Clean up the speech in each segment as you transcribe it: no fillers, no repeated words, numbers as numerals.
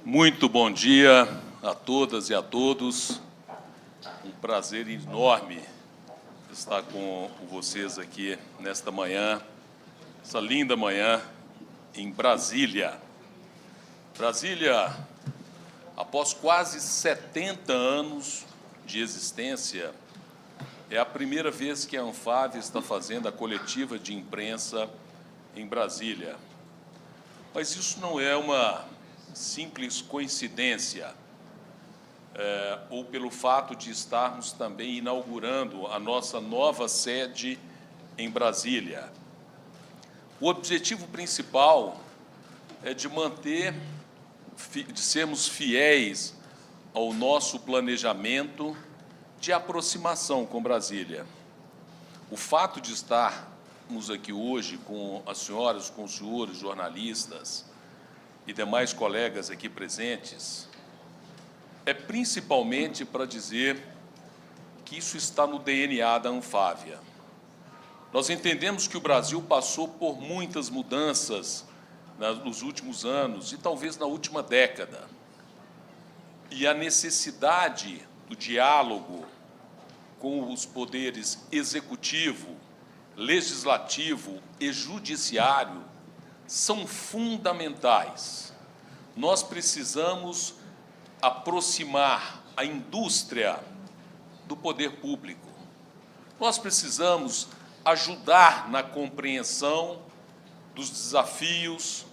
Muito bom dia a todas e a todos. Um prazer enorme estar com vocês aqui nesta manhã, essa linda manhã em Brasília. Brasília, após quase 70 anos de existência, é a primeira vez que a Anfávia está fazendo a coletiva de imprensa em Brasília. Mas isso não é uma simples coincidência, ou pelo fato de estarmos também inaugurando a nossa nova sede em Brasília. O objetivo principal é de sermos fiéis ao nosso planejamento de aproximação com Brasília. O fato de estarmos aqui hoje com as senhoras, com os senhores jornalistas e demais colegas aqui presentes, é principalmente para dizer que isso está no DNA da Anfávia. Nós entendemos que o Brasil passou por muitas mudanças nos últimos anos e talvez na última década. E a necessidade do diálogo com os poderes executivo, legislativo e judiciário são fundamentais. Nós precisamos aproximar a indústria do poder público. Nós precisamos ajudar na compreensão dos desafios,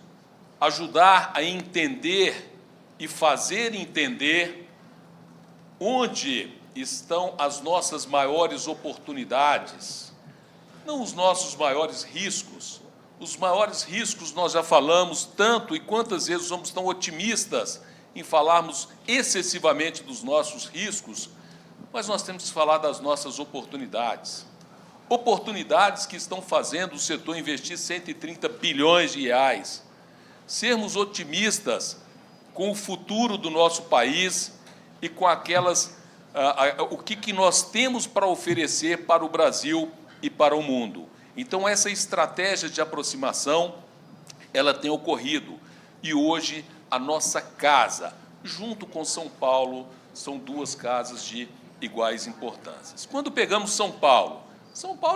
ajudar a entender e fazer entender onde estão as nossas maiores oportunidades, não os nossos maiores riscos. Os maiores riscos nós já falamos tanto e quantas vezes somos tão otimistas em falarmos excessivamente dos nossos riscos, mas nós temos que falar das nossas oportunidades. Oportunidades que estão fazendo o setor investir 130 bilhões de reais. Sermos otimistas com o futuro do nosso país e com o que nós temos para oferecer para o Brasil e para o mundo. Então, essa estratégia de aproximação, ela tem ocorrido. E hoje, a nossa casa, junto com São Paulo, são duas casas de iguais importâncias. Quando pegamos São Paulo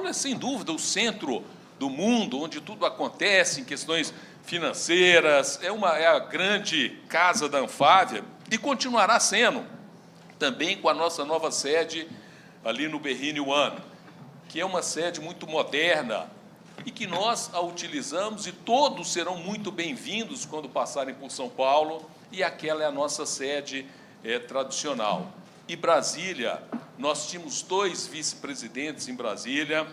é, sem dúvida, o centro do mundo, onde tudo acontece em questões financeiras, é a grande casa da Anfávia e continuará sendo, também com a nossa nova sede ali no Berrini One, que é uma sede muito moderna e que nós a utilizamos e todos serão muito bem-vindos quando passarem por São Paulo, e aquela é a nossa sede tradicional. E Brasília, nós tínhamos 2 vice-presidentes em Brasília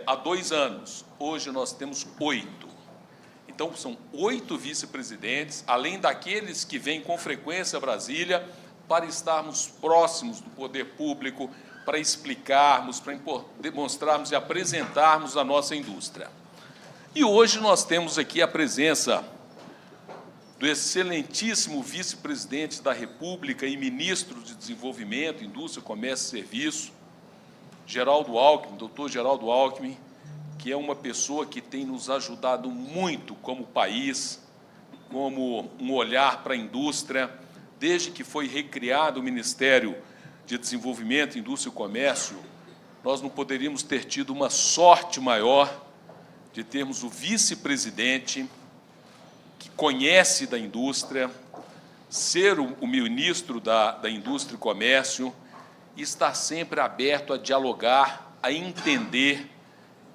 há 2 anos, hoje nós temos 8. Então, são 8 vice-presidentes, além daqueles que vêm com frequência a Brasília, para estarmos próximos do poder público, para explicarmos, para demonstrarmos e apresentarmos a nossa indústria. E hoje nós temos aqui a presença do excelentíssimo vice-presidente da República e ministro de Desenvolvimento, Indústria, Comércio e Serviço, Geraldo Alckmin, doutor Geraldo Alckmin, que é uma pessoa que tem nos ajudado muito como país, como um olhar para a indústria, desde que foi recriado o Ministério de Desenvolvimento, Indústria e Comércio. Nós não poderíamos ter tido uma sorte maior de termos o vice-presidente que conhece da indústria, ser o ministro da Indústria e Comércio e estar sempre aberto a dialogar, a entender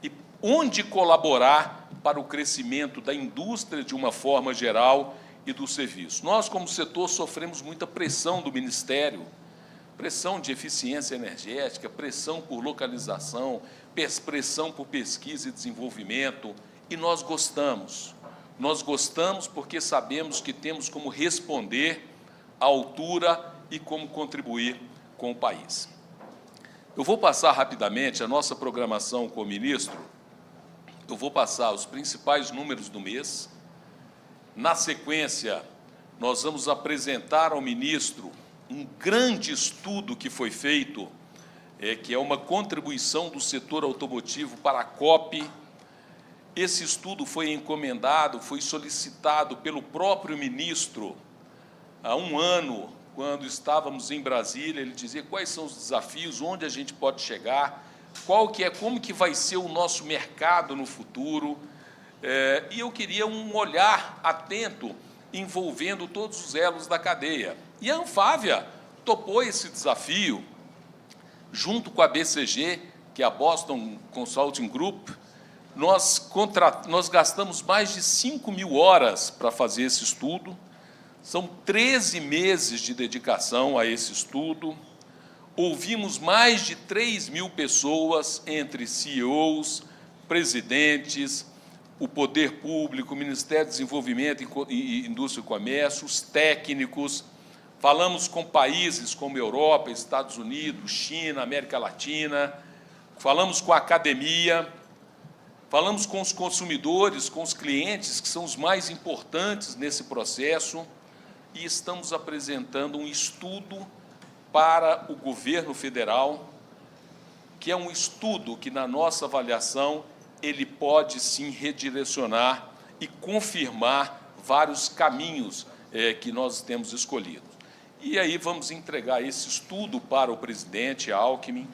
e onde colaborar para o crescimento da indústria de uma forma geral e do serviço. Nós, como setor, sofremos muita pressão do Ministério, pressão de eficiência energética, pressão por localização, pressão por pesquisa e desenvolvimento, e nós gostamos. Nós gostamos porque sabemos que temos como responder à altura e como contribuir com o país. Eu vou passar rapidamente a nossa programação com o ministro, eu vou passar os principais números do mês. Na sequência, nós vamos apresentar ao ministro um grande estudo que foi feito, que é uma contribuição do setor automotivo para a COP. Esse estudo foi encomendado, foi solicitado pelo próprio ministro há um ano, quando estávamos em Brasília, ele dizia quais são os desafios, onde a gente pode chegar, como que vai ser o nosso mercado no futuro. E eu queria um olhar atento, envolvendo todos os elos da cadeia. E a Anfávia topou esse desafio, junto com a BCG, que é a Boston Consulting Group. Nós gastamos mais de 5.000 horas para fazer esse estudo. São 13 meses de dedicação a esse estudo. Ouvimos mais de 3.000 pessoas, entre CEOs, presidentes, o Poder Público, o Ministério do Desenvolvimento e Indústria e Comércio, os técnicos. Falamos com países como Europa, Estados Unidos, China, América Latina. Falamos com a academia. Falamos com os consumidores, com os clientes, que são os mais importantes nesse processo. E estamos apresentando um estudo para o governo federal, que é um estudo que, na nossa avaliação, ele pode, sim, redirecionar e confirmar vários caminhos que nós temos escolhido. E aí vamos entregar esse estudo para o presidente Alckmin,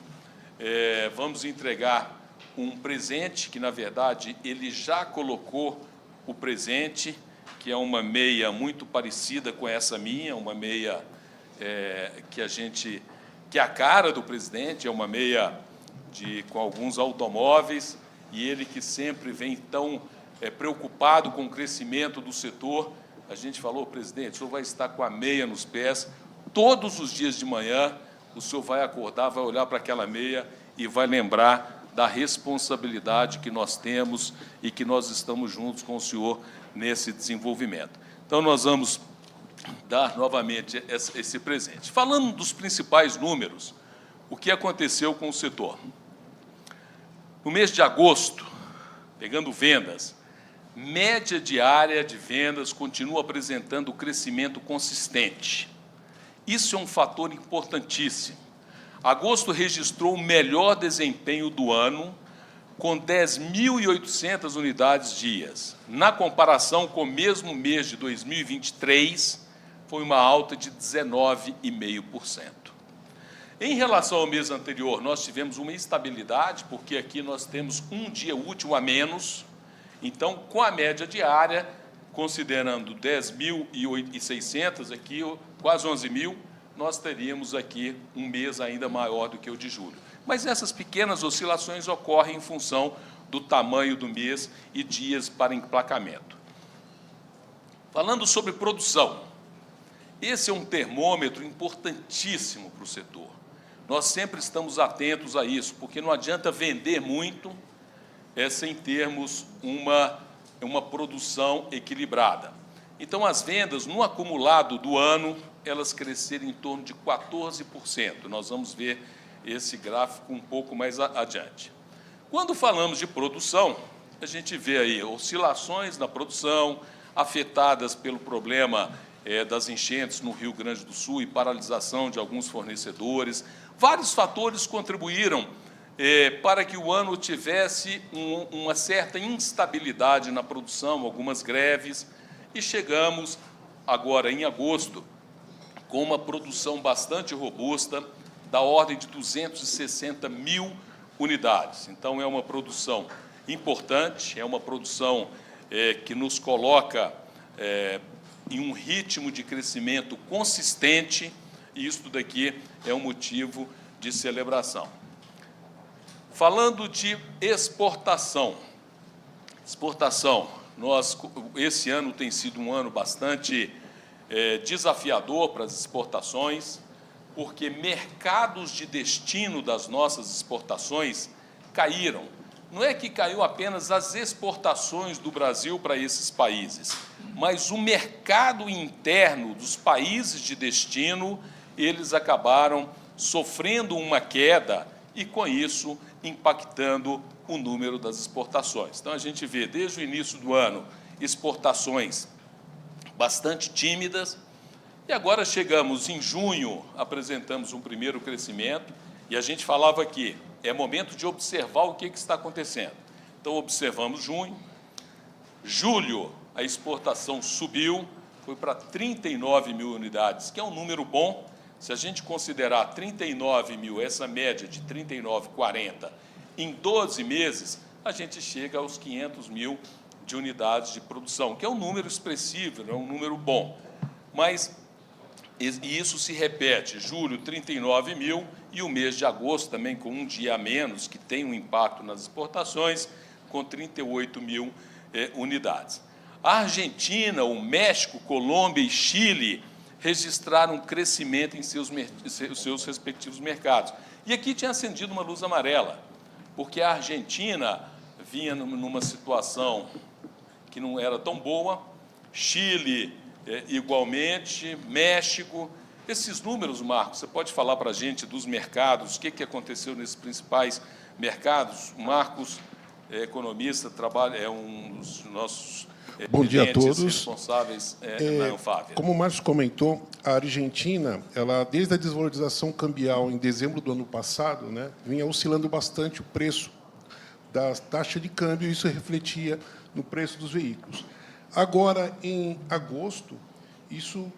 vamos entregar um presente que, na verdade, ele já colocou o presente, que é uma meia muito parecida com essa minha, uma meia que é a cara do presidente, é uma meia com alguns automóveis, e ele que sempre vem tão preocupado com o crescimento do setor. A gente falou, presidente, o senhor vai estar com a meia nos pés, todos os dias de manhã, o senhor vai acordar, vai olhar para aquela meia e vai lembrar da responsabilidade que nós temos e que nós estamos juntos com o senhor nesse desenvolvimento. Então, nós vamos dar novamente esse presente. Falando dos principais números, o que aconteceu com o setor? No mês de agosto, pegando vendas, média diária de vendas continua apresentando crescimento consistente. Isso é um fator importantíssimo. Agosto registrou o melhor desempenho do ano, com 10.800 unidades dias. Na comparação com o mesmo mês de 2023, foi uma alta de 19,5%. Em relação ao mês anterior, nós tivemos uma estabilidade, porque aqui nós temos um dia útil a menos. Então, com a média diária, considerando 10.600, aqui quase 11.000, nós teríamos aqui um mês ainda maior do que o de julho. Mas essas pequenas oscilações ocorrem em função do tamanho do mês e dias para emplacamento. Falando sobre produção, esse é um termômetro importantíssimo para o setor. Nós sempre estamos atentos a isso, porque não adianta vender muito sem termos uma produção equilibrada. Então, as vendas, no acumulado do ano, elas cresceram em torno de 14%. Nós vamos ver esse gráfico um pouco mais adiante. Quando falamos de produção, a gente vê aí oscilações na produção, afetadas pelo problema das enchentes no Rio Grande do Sul e paralisação de alguns fornecedores. Vários fatores contribuíram para que o ano tivesse uma certa instabilidade na produção, algumas greves, e chegamos agora em agosto com uma produção bastante robusta, da ordem de 260.000 unidades. Então, é uma produção importante, é uma produção que nos coloca em um ritmo de crescimento consistente, e isso daqui é um motivo de celebração. Falando de exportação, esse ano tem sido um ano bastante desafiador para as exportações, porque mercados de destino das nossas exportações caíram. Não é que caiu apenas as exportações do Brasil para esses países, mas o mercado interno dos países de destino, eles acabaram sofrendo uma queda e, com isso, impactando o número das exportações. Então, a gente vê, desde o início do ano, exportações bastante tímidas, e agora chegamos em junho, apresentamos um primeiro crescimento, e a gente falava aqui, é momento de observar o que está acontecendo. Então, observamos junho, julho, a exportação subiu, foi para 39 mil unidades, que é um número bom. Se a gente considerar 39 mil, essa média de 39,40, em 12 meses, a gente chega aos 500 mil de unidades de produção, que é um número expressivo, é um número bom. Mas isso se repete, julho, 39 mil, e o mês de agosto também, com um dia a menos, que tem um impacto nas exportações, com 38 mil unidades. A Argentina, o México, Colômbia e Chile registraram um crescimento em seus respectivos mercados. E aqui tinha acendido uma luz amarela, porque a Argentina vinha numa situação que não era tão boa, Chile igualmente, México. Esses números, Marcos, você pode falar para a gente dos mercados, o que aconteceu nesses principais mercados? O Marcos é economista, é um dos nossos Bom dia a todos. Responsáveis na Anfávia. Como o Márcio comentou, a Argentina, ela, desde a desvalorização cambial em dezembro do ano passado, né, vinha oscilando bastante o preço da taxa de câmbio, e isso refletia no preço dos veículos. Agora, em agosto,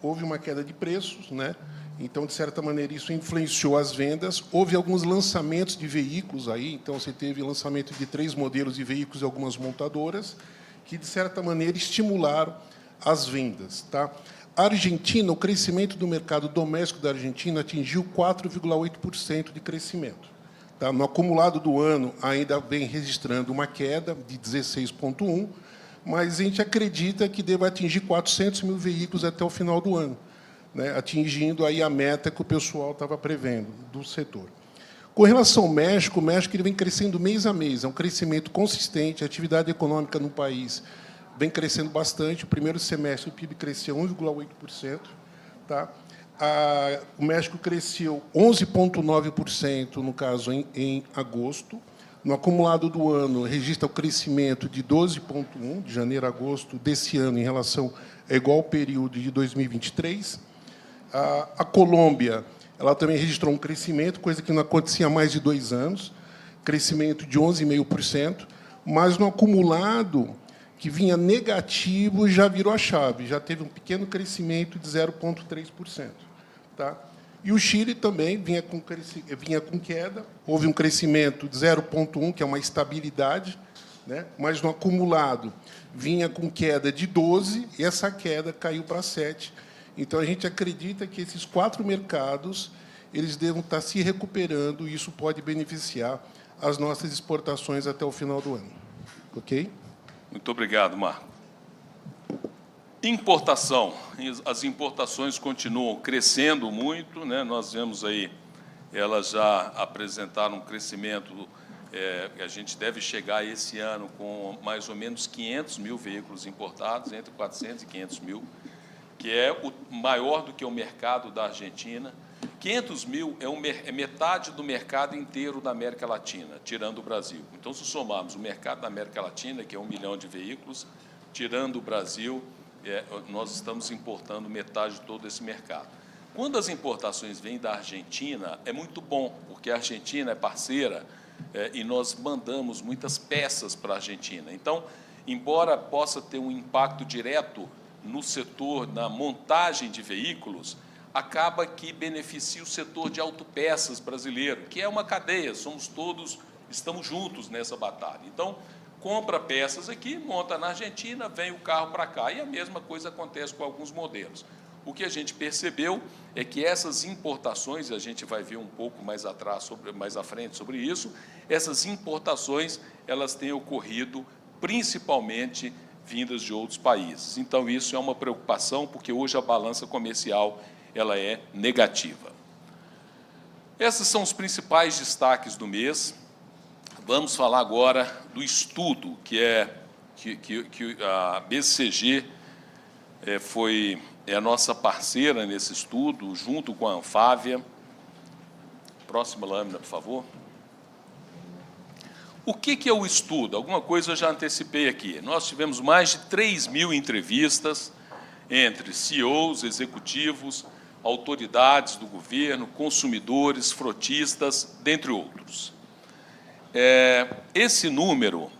houve uma queda de preços, né? Então, de certa maneira, isso influenciou as vendas. Houve alguns lançamentos de veículos aí, então você teve lançamento de 3 modelos de veículos de algumas montadoras, que, de certa maneira, estimularam as vendas. Tá? A Argentina, o crescimento do mercado doméstico da Argentina atingiu 4,8% de crescimento. Tá? No acumulado do ano, ainda vem registrando uma queda de 16,1%, mas a gente acredita que deva atingir 400 mil veículos até o final do ano, né, atingindo aí a meta que o pessoal estava prevendo do setor. Com relação ao México, o México ele vem crescendo mês a mês, é um crescimento consistente, a atividade econômica no país vem crescendo bastante. O primeiro semestre o PIB cresceu 1,8%. Tá? O México cresceu 11,9%, no caso, em agosto. No acumulado do ano, registra o crescimento de 12,1%, de janeiro a agosto desse ano, em relação ao igual período de 2023. A Colômbia, ela também registrou um crescimento, coisa que não acontecia há mais de 2 anos, crescimento de 11,5%, mas no acumulado, que vinha negativo, já virou a chave, já teve um pequeno crescimento de 0,3%. Tá? E o Chile também vinha com queda, houve um crescimento de 0,1%, que é uma estabilidade, né? Mas no acumulado vinha com queda de 12%, e essa queda caiu para 7%. Então, a gente acredita que esses 4 mercados eles devam estar se recuperando, e isso pode beneficiar as nossas exportações até o final do ano. Ok? Muito obrigado, Marco. Importação. As importações continuam crescendo muito, né? Nós vemos aí, elas já apresentaram um crescimento, a gente deve chegar esse ano com mais ou menos 500 mil veículos importados, entre 400 e 500 mil, que é maior do que o mercado da Argentina. 500 mil é metade do mercado inteiro da América Latina, tirando o Brasil. Então, se somarmos o mercado da América Latina, que é 1 milhão de veículos, tirando o Brasil, nós estamos importando metade de todo esse mercado. Quando as importações vêm da Argentina, é muito bom, porque a Argentina é parceira e nós mandamos muitas peças para a Argentina. Então, embora possa ter um impacto direto no setor, na montagem de veículos, acaba que beneficia o setor de autopeças brasileiro, que é uma cadeia, estamos juntos nessa batalha. Então, compra peças aqui, monta na Argentina, vem o carro para cá, e a mesma coisa acontece com alguns modelos. O que a gente percebeu é que essas importações, a gente vai ver um pouco mais à frente sobre isso, essas importações elas têm ocorrido principalmente vindas de outros países. Então, isso é uma preocupação, porque hoje a balança comercial ela é negativa. Esses são os principais destaques do mês. Vamos falar agora do estudo que a BCG é a nossa parceira nesse estudo, junto com a Anfávia. Próxima lâmina, por favor. O que é o estudo? Alguma coisa eu já antecipei aqui. Nós tivemos mais de 3.000 entrevistas entre CEOs, executivos, autoridades do governo, consumidores, frotistas, dentre outros. Esse número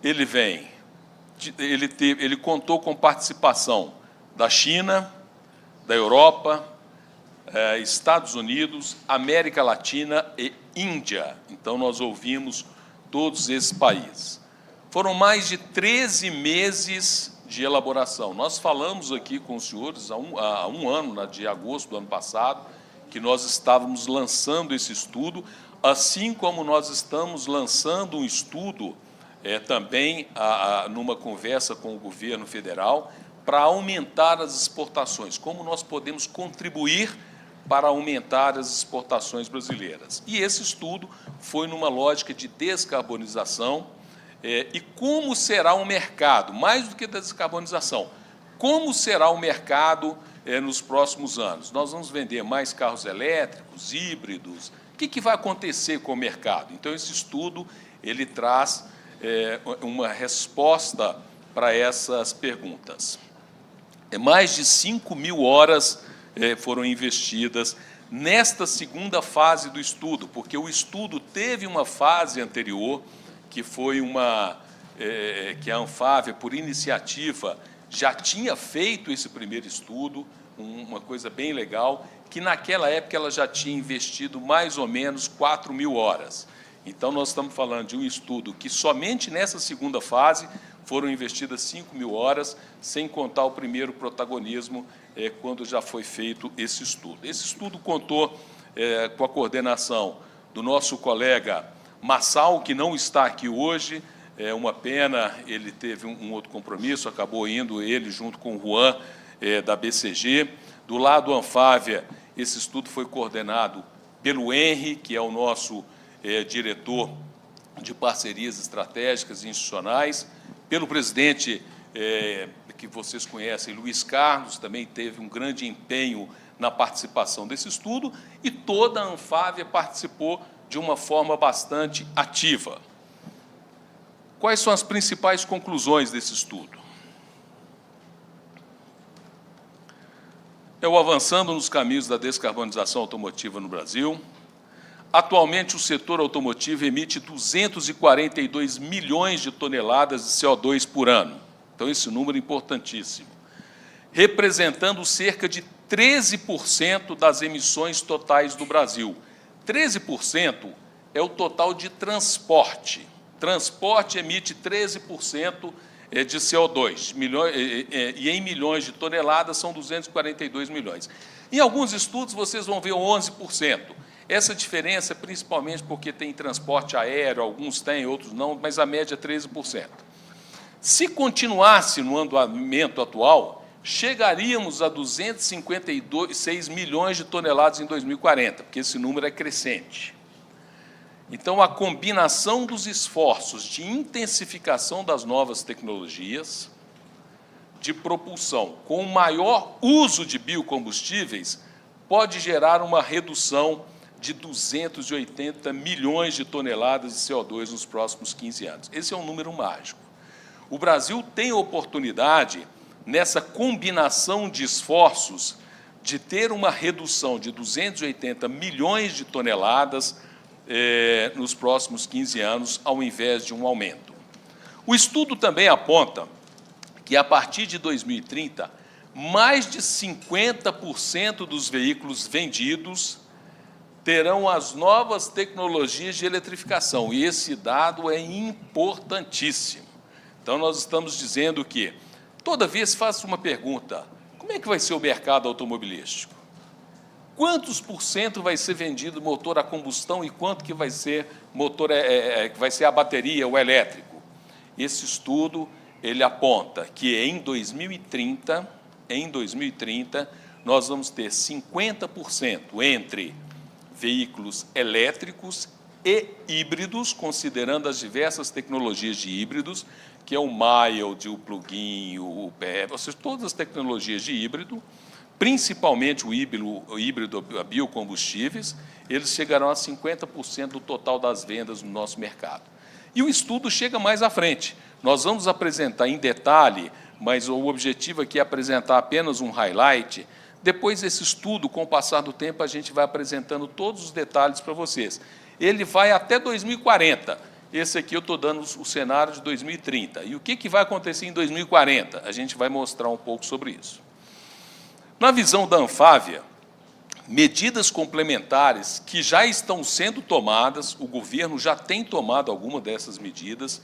ele contou com participação da China, da Europa, Estados Unidos, América Latina e Índia. Então, nós ouvimos todos esses países. Foram mais de 13 meses de elaboração. Nós falamos aqui com os senhores há um ano, de agosto do ano passado, que nós estávamos lançando esse estudo, assim como nós estamos lançando um estudo também numa conversa com o governo federal para aumentar as exportações, como nós podemos contribuir para aumentar as exportações brasileiras. E esse estudo foi numa lógica de descarbonização e como será o mercado, mais do que da descarbonização, como será o mercado nos próximos anos. Nós vamos vender mais carros elétricos, híbridos, o que vai acontecer com o mercado? Então, esse estudo ele traz uma resposta para essas perguntas. Mais de 5.000 horas foram investidas nesta segunda fase do estudo, porque o estudo teve uma fase anterior, que foi que a Anfávia, por iniciativa, já tinha feito esse primeiro estudo, uma coisa bem legal, que naquela época ela já tinha investido mais ou menos 4.000 horas. Então, nós estamos falando de um estudo que somente nessa segunda fase foram investidas 5.000 horas, sem contar o primeiro protagonismo, quando já foi feito esse estudo. Esse estudo contou com a coordenação do nosso colega Massal, que não está aqui hoje, é uma pena, ele teve um outro compromisso, acabou indo ele junto com o Juan, da BCG. Do lado Anfávia, esse estudo foi coordenado pelo Henry, que é o nosso diretor de parcerias estratégicas e institucionais, pelo presidente, que vocês conhecem, Luiz Carlos, também teve um grande empenho na participação desse estudo, e toda a Anfávia participou de uma forma bastante ativa. Quais são as principais conclusões desse estudo? Avançando nos caminhos da descarbonização automotiva no Brasil. Atualmente, o setor automotivo emite 242 milhões de toneladas de CO2 por ano. Então, esse número é importantíssimo, representando cerca de 13% das emissões totais do Brasil. 13% é o total de transporte. Transporte emite 13% de CO2, e em milhões de toneladas são 242 milhões. Em alguns estudos, vocês vão ver 11%. Essa diferença é principalmente porque tem transporte aéreo, alguns têm, outros não, mas a média é 13%. Se continuasse no andamento atual, chegaríamos a 256 milhões de toneladas em 2040, porque esse número é crescente. Então, a combinação dos esforços de intensificação das novas tecnologias, de propulsão com maior uso de biocombustíveis, pode gerar uma redução de 280 milhões de toneladas de CO2 nos próximos 15 anos. Esse é um número mágico. O Brasil tem oportunidade, nessa combinação de esforços, de ter uma redução de 280 milhões de toneladas nos próximos 15 anos, ao invés de um aumento. O estudo também aponta que, a partir de 2030, mais de 50% dos veículos vendidos terão as novas tecnologias de eletrificação, e esse dado é importantíssimo. Então, nós estamos dizendo que, toda vez faço uma pergunta, como é que vai ser o mercado automobilístico? Quantos por cento vai ser vendido motor a combustão e quanto que vai ser motor, vai ser a bateria, o elétrico? Esse estudo ele aponta que em 2030, nós vamos ter 50% entre veículos elétricos e híbridos, considerando as diversas tecnologias de híbridos, que é o mild, o plug-in, o PHEV, ou seja, todas as tecnologias de híbrido, principalmente o híbrido a biocombustíveis, eles chegarão a 50% do total das vendas no nosso mercado. E o estudo chega mais à frente. Nós vamos apresentar em detalhe, mas o objetivo aqui é apresentar apenas um highlight. Depois desse estudo, com o passar do tempo, a gente vai apresentando todos os detalhes para vocês. Ele vai até 2040. Esse aqui eu estou dando o cenário de 2030. E o que vai acontecer em 2040? A gente vai mostrar um pouco sobre isso. Na visão da Anfávia, medidas complementares que já estão sendo tomadas, o governo já tem tomado alguma dessas medidas,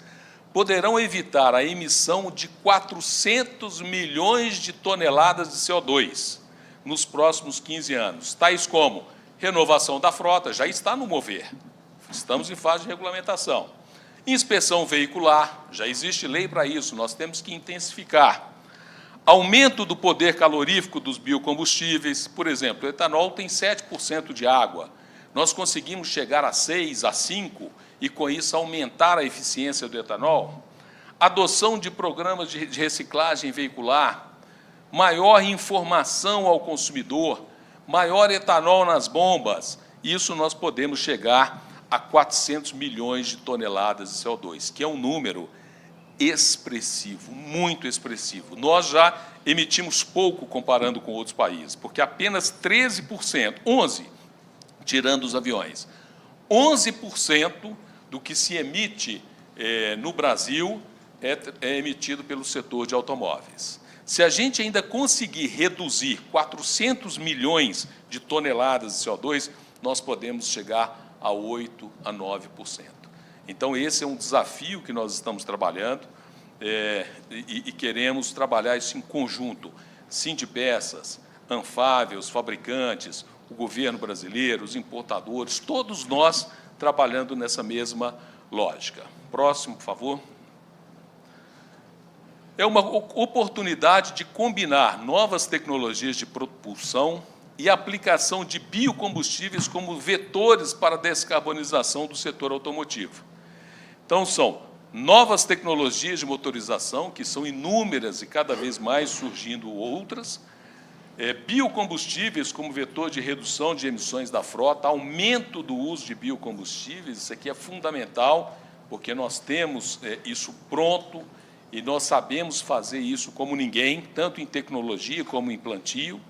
poderão evitar a emissão de 400 milhões de toneladas de CO2 nos próximos 15 anos, tais como renovação da frota, já está no mover, estamos em fase de regulamentação. Inspeção veicular, já existe lei para isso, nós temos que intensificar. Aumento do poder calorífico dos biocombustíveis, por exemplo, o etanol tem 7% de água. Nós conseguimos chegar a 6%, a 5%, e com isso aumentar a eficiência do etanol. Adoção de programas de reciclagem veicular, maior informação ao consumidor, maior etanol nas bombas. Isso nós podemos chegar a 400 milhões de toneladas de CO2, que é um número expressivo, muito expressivo. Nós já emitimos pouco comparando com outros países, porque apenas 13%, 11%, tirando os aviões, 11% do que se emite no Brasil é emitido pelo setor de automóveis. Se a gente ainda conseguir reduzir 400 milhões de toneladas de CO2, nós podemos chegar a 8% a 9%. Então, esse é um desafio que nós estamos trabalhando e queremos trabalhar isso em conjunto. Sindipeças, Anfávia, os fabricantes, o governo brasileiro, os importadores, todos nós trabalhando nessa mesma lógica. Próximo, por favor. É uma oportunidade de combinar novas tecnologias de propulsão e aplicação de biocombustíveis como vetores para a descarbonização do setor automotivo. Então, são novas tecnologias de motorização, que são inúmeras e cada vez mais surgindo outras, biocombustíveis como vetor de redução de emissões da frota, aumento do uso de biocombustíveis, isso aqui é fundamental, porque nós temos isso pronto e nós sabemos fazer isso como ninguém, tanto em tecnologia como em plantio,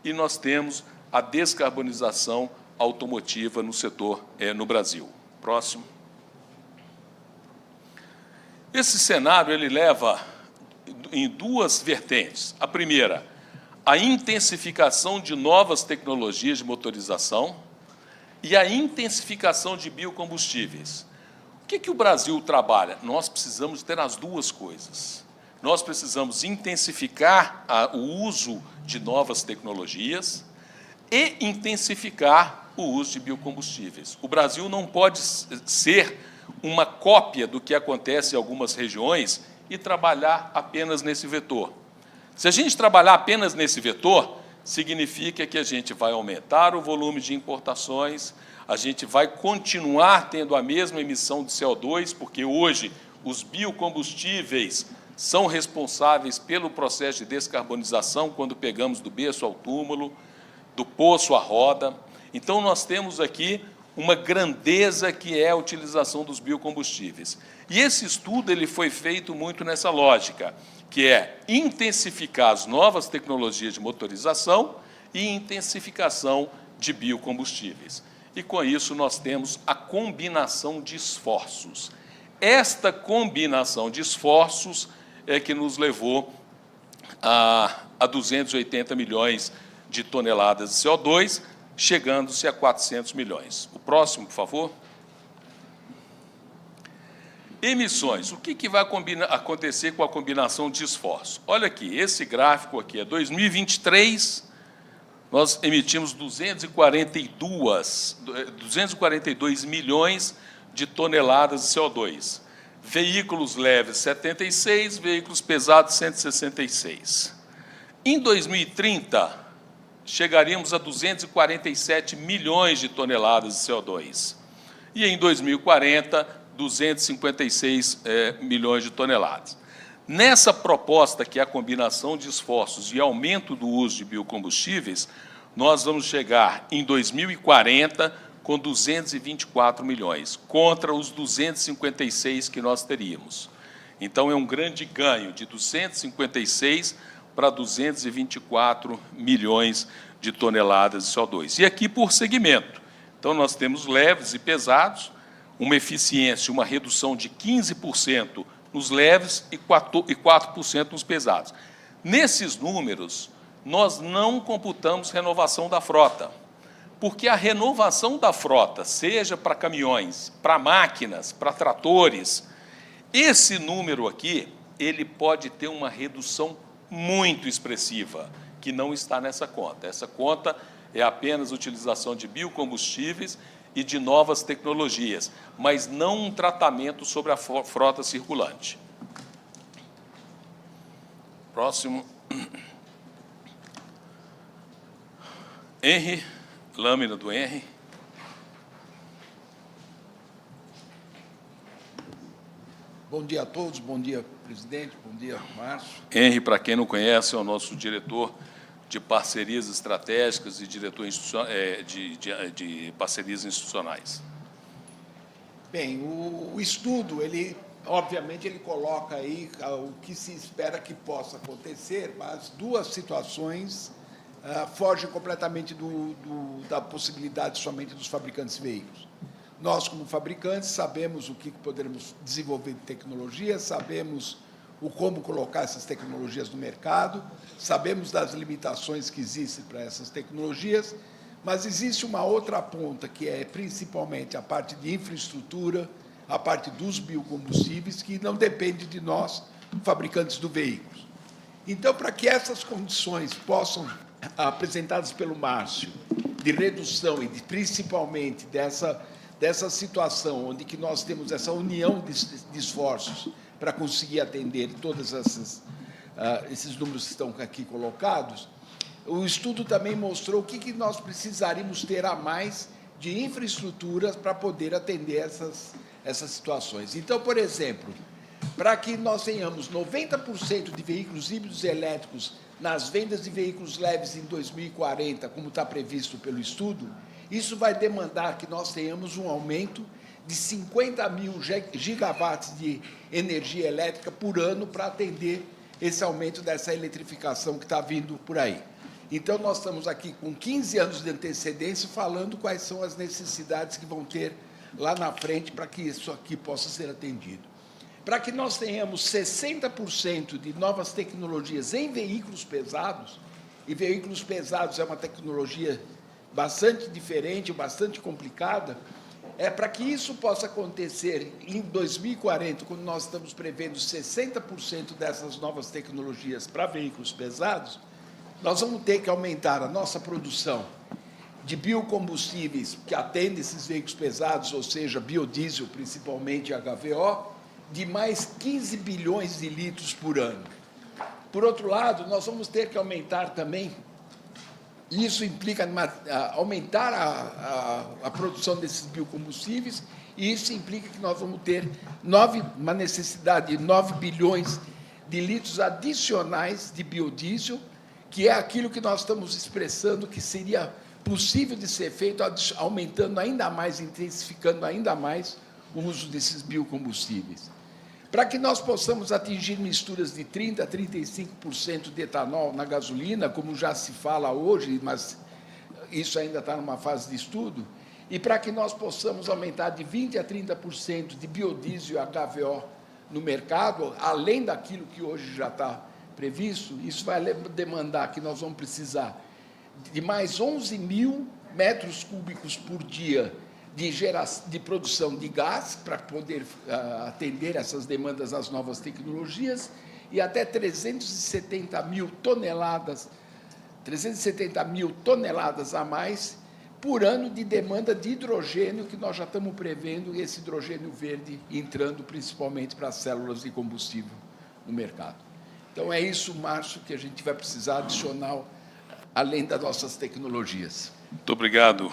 e nós temos a descarbonização automotiva no setor no Brasil. Próximo. Esse cenário ele leva em duas vertentes. A primeira, a intensificação de novas tecnologias de motorização e a intensificação de biocombustíveis. O que o Brasil trabalha? Nós precisamos ter as duas coisas. Nós precisamos intensificar o uso de novas tecnologias e intensificar o uso de biocombustíveis. O Brasil não pode ser uma cópia do que acontece em algumas regiões e trabalhar apenas nesse vetor. Se a gente trabalhar apenas nesse vetor, significa que a gente vai aumentar o volume de importações, a gente vai continuar tendo a mesma emissão de CO2, porque hoje os biocombustíveis são responsáveis pelo processo de descarbonização, quando pegamos do berço ao túmulo, do poço à roda. Então, nós temos aqui uma grandeza que é a utilização dos biocombustíveis. E esse estudo ele foi feito muito nessa lógica, que é intensificar as novas tecnologias de motorização e intensificação de biocombustíveis. E, com isso, nós temos a combinação de esforços. Esta combinação de esforços é que nos levou a 280 milhões de toneladas de CO2, chegando-se a 400 milhões. O próximo, por favor. Emissões. O que vai acontecer com a combinação de esforços? Olha aqui, esse gráfico aqui é 2023, nós emitimos 242 milhões de toneladas de CO2. Veículos leves, 76, veículos pesados, 166. Em 2030, chegaríamos a 247 milhões de toneladas de CO2. E em 2040, 256 milhões de toneladas. Nessa proposta, que é a combinação de esforços e aumento do uso de biocombustíveis, nós vamos chegar em 2040 com 224 milhões, contra os 256 que nós teríamos. Então, é um grande ganho de 256 para 224 milhões de toneladas de CO2. E aqui por segmento. Então, nós temos leves e pesados, uma eficiência, uma redução de 15% nos leves e 4% nos pesados. Nesses números, nós não computamos renovação da frota, porque a renovação da frota, seja para caminhões, para máquinas, para tratores, esse número aqui, ele pode ter uma redução muito expressiva, que não está nessa conta. Essa conta é apenas utilização de biocombustíveis e de novas tecnologias, mas não um tratamento sobre a frota circulante. Próximo. Henry, lâmina do Henry. Bom dia a todos, bom dia, presidente, bom dia, Márcio. Henry, para quem não conhece, é o nosso diretor de parcerias estratégicas e diretor de parcerias institucionais. Bem, o estudo, obviamente, ele coloca aí o que se espera que possa acontecer, mas duas situações fogem completamente da possibilidade somente dos fabricantes de veículos. Nós, como fabricantes, sabemos o que poderemos desenvolver de tecnologia, sabemos como colocar essas tecnologias no mercado, sabemos das limitações que existem para essas tecnologias, mas existe uma outra ponta, que é principalmente a parte de infraestrutura, a parte dos biocombustíveis, que não depende de nós, fabricantes do veículo. Então, para que essas condições possam, apresentadas pelo Márcio, de redução e principalmente dessa situação onde que nós temos essa união de esforços para conseguir atender todos esses números que estão aqui colocados, o estudo também mostrou o que nós precisaríamos ter a mais de infraestruturas para poder atender essas situações. Então, por exemplo, para que nós tenhamos 90% de veículos híbridos elétricos nas vendas de veículos leves em 2040, como está previsto pelo estudo, isso vai demandar que nós tenhamos um aumento de 50 mil gigawatts de energia elétrica por ano para atender esse aumento dessa eletrificação que está vindo por aí. Então, nós estamos aqui com 15 anos de antecedência falando quais são as necessidades que vão ter lá na frente para que isso aqui possa ser atendido. Para que nós tenhamos 60% de novas tecnologias em veículos pesados, e veículos pesados é uma tecnologia bastante diferente, bastante complicada, para que isso possa acontecer em 2040, quando nós estamos prevendo 60% dessas novas tecnologias para veículos pesados, nós vamos ter que aumentar a nossa produção de biocombustíveis que atendem esses veículos pesados, ou seja, biodiesel, principalmente HVO, de mais 15 bilhões de litros por ano. Por outro lado, nós vamos ter que aumentar também, isso implica aumentar a produção desses biocombustíveis, e isso implica que nós vamos ter uma necessidade de 9 bilhões de litros adicionais de biodiesel, que é aquilo que nós estamos expressando que seria possível de ser feito, aumentando ainda mais, intensificando ainda mais o uso desses biocombustíveis. Para que nós possamos atingir misturas de 30% a 35% de etanol na gasolina, como já se fala hoje, mas isso ainda está numa fase de estudo, e para que nós possamos aumentar de 20% a 30% de biodiesel e HVO no mercado, além daquilo que hoje já está previsto, isso vai demandar que nós vamos precisar de mais 11 mil metros cúbicos por dia de produção de gás para poder atender essas demandas das novas tecnologias e até 370 mil toneladas a mais por ano de demanda de hidrogênio, que nós já estamos prevendo esse hidrogênio verde entrando principalmente para as células de combustível no mercado. Então, é isso, Márcio, que a gente vai precisar adicional, além das nossas tecnologias. Muito obrigado,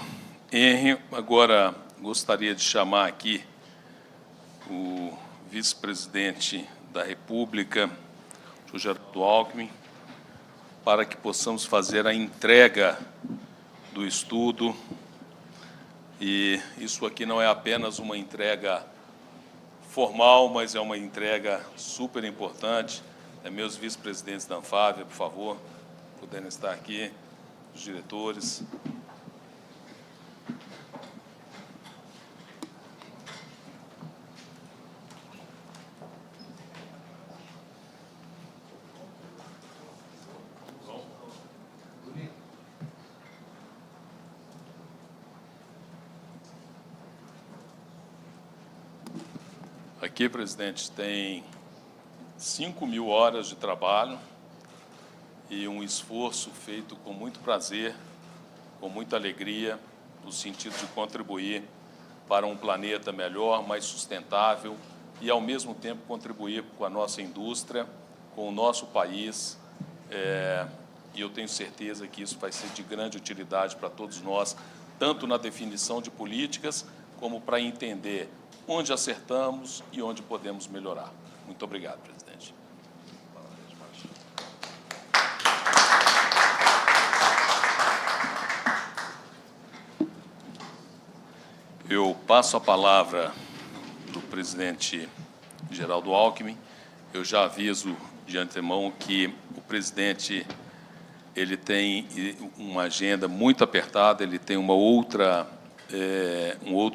Henry. Agora, gostaria de chamar aqui o vice-presidente da República, o Geraldo Alckmin, para que possamos fazer a entrega do estudo. E isso aqui não é apenas uma entrega formal, mas é uma entrega super importante. Meus vice-presidentes da Anfávia, por favor, puderem estar aqui, os diretores. Aqui, presidente, tem 5.000 horas de trabalho e um esforço feito com muito prazer, com muita alegria, no sentido de contribuir para um planeta melhor, mais sustentável e, ao mesmo tempo, contribuir com a nossa indústria, com o nosso país. E eu tenho certeza que isso vai ser de grande utilidade para todos nós, tanto na definição de políticas, como para entender onde acertamos e onde podemos melhorar. Muito obrigado, presidente. Eu passo a palavra do presidente Geraldo Alckmin. Eu já aviso de antemão que o presidente ele tem uma agenda muito apertada, ele tem um outro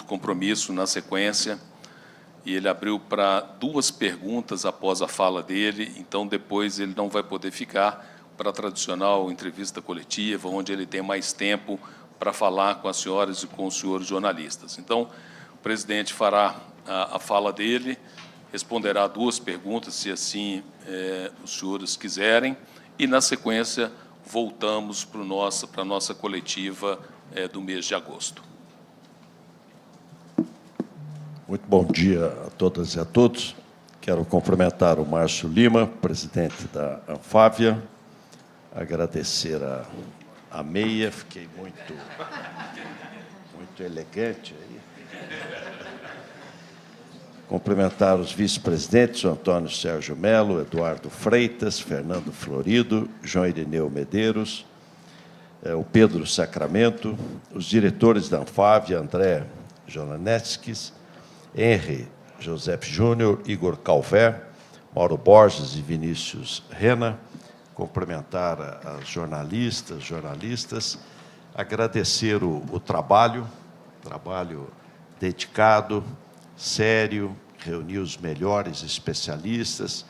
compromisso na sequência, e ele abriu para 2 perguntas após a fala dele, então depois ele não vai poder ficar para a tradicional entrevista coletiva, onde ele tem mais tempo para falar com as senhoras e com os senhores jornalistas. Então, o presidente fará a fala dele, responderá 2 perguntas, se assim os senhores quiserem, e, na sequência, voltamos para a nossa coletiva do mês de agosto. Muito bom dia a todas e a todos. Quero cumprimentar o Márcio Lima, presidente da Anfávia, agradecer a meia, fiquei muito elegante aí. Cumprimentar os vice-presidentes, o Antônio Sérgio Melo, Eduardo Freitas, Fernando Florido, João Irineu Medeiros, o Pedro Sacramento, os diretores da Anfávia, André Jonanetzkis, Henry José Júnior, Igor Calvé, Mauro Borges e Vinícius Rena, cumprimentar as jornalistas, agradecer o trabalho dedicado, sério, reuniu os melhores especialistas,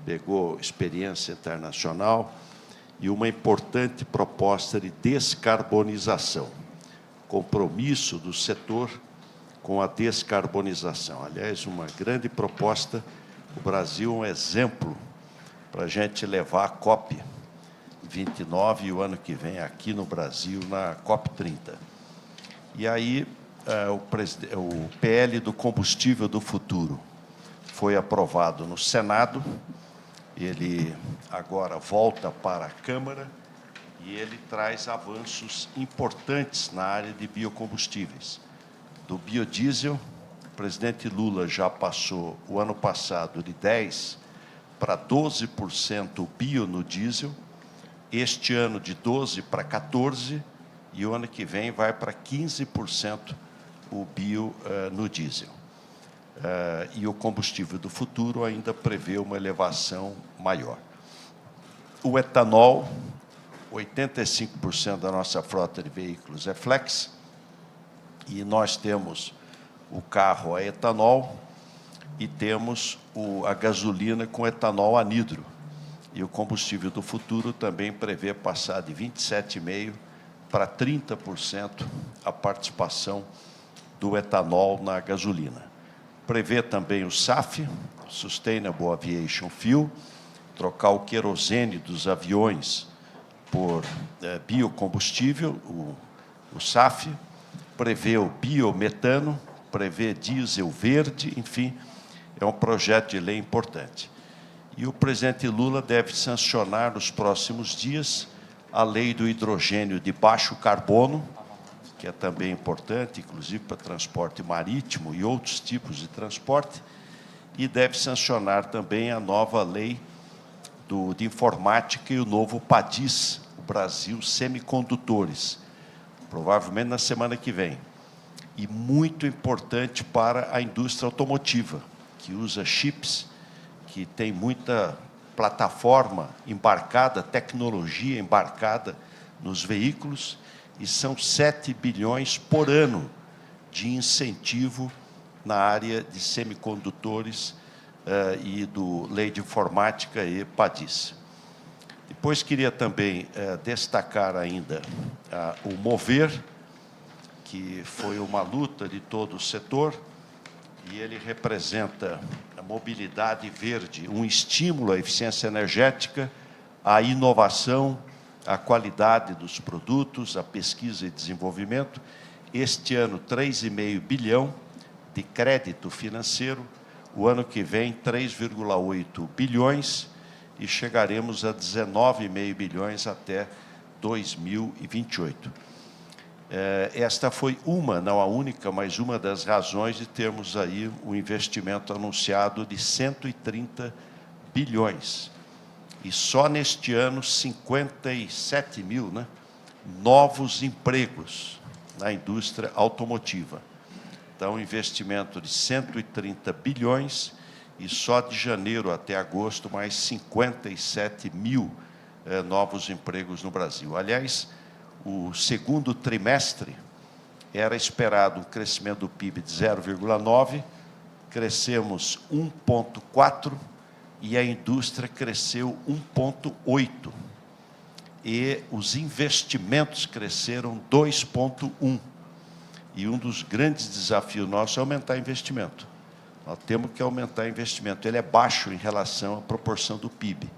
pegou experiência internacional e uma importante proposta de descarbonização, compromisso do setor com a descarbonização. Aliás, uma grande proposta, o Brasil é um exemplo para a gente levar a COP29 e o ano que vem aqui no Brasil, na COP30. E aí, o PL do combustível do futuro foi aprovado no Senado, ele agora volta para a Câmara e ele traz avanços importantes na área de biocombustíveis. Do biodiesel, o presidente Lula já passou, o ano passado, de 10% para 12% bio no diesel, este ano de 12% para 14%, e o ano que vem vai para 15% o bio no diesel. E o combustível do futuro ainda prevê uma elevação maior. O etanol, 85% da nossa frota de veículos é flex, e nós temos o carro a etanol e temos a gasolina com etanol anidro. E o combustível do futuro também prevê passar de 27,5% para 30% a participação do etanol na gasolina. Prevê também o SAF, Sustainable Aviation Fuel, trocar o querosene dos aviões por biocombustível, o SAF, prevê o biometano, prevê diesel verde, enfim, é um projeto de lei importante. E o presidente Lula deve sancionar nos próximos dias a lei do hidrogênio de baixo carbono, que é também importante, inclusive para transporte marítimo e outros tipos de transporte, e deve sancionar também a nova lei de informática e o novo PADIS, o Brasil Semicondutores, provavelmente na semana que vem. E muito importante para a indústria automotiva, que usa chips, que tem muita plataforma embarcada, tecnologia embarcada nos veículos, e são 7 bilhões por ano de incentivo na área de semicondutores e do lei de informática e PADIS. Depois queria também destacar ainda o Mover, que foi uma luta de todo o setor, e ele representa a mobilidade verde, um estímulo à eficiência energética, à inovação, à qualidade dos produtos, à pesquisa e desenvolvimento. Este ano, 3,5 bilhão de crédito financeiro, o ano que vem, 3,8 bilhões, e chegaremos a 19,5 bilhões até 2028. Esta foi uma, não a única, mas uma das razões de termos aí o investimento anunciado de 130 bilhões. E só neste ano, 57 mil, né, novos empregos na indústria automotiva. Então, investimento de 130 bilhões e só de janeiro até agosto, mais 57 mil novos empregos no Brasil. Aliás, o segundo trimestre era esperado um crescimento do PIB de 0,9, crescemos 1,4 e a indústria cresceu 1,8. E os investimentos cresceram 2,1. E um dos grandes desafios nossos é aumentar investimento. Nós temos que aumentar investimento. Ele é baixo em relação à proporção do PIB.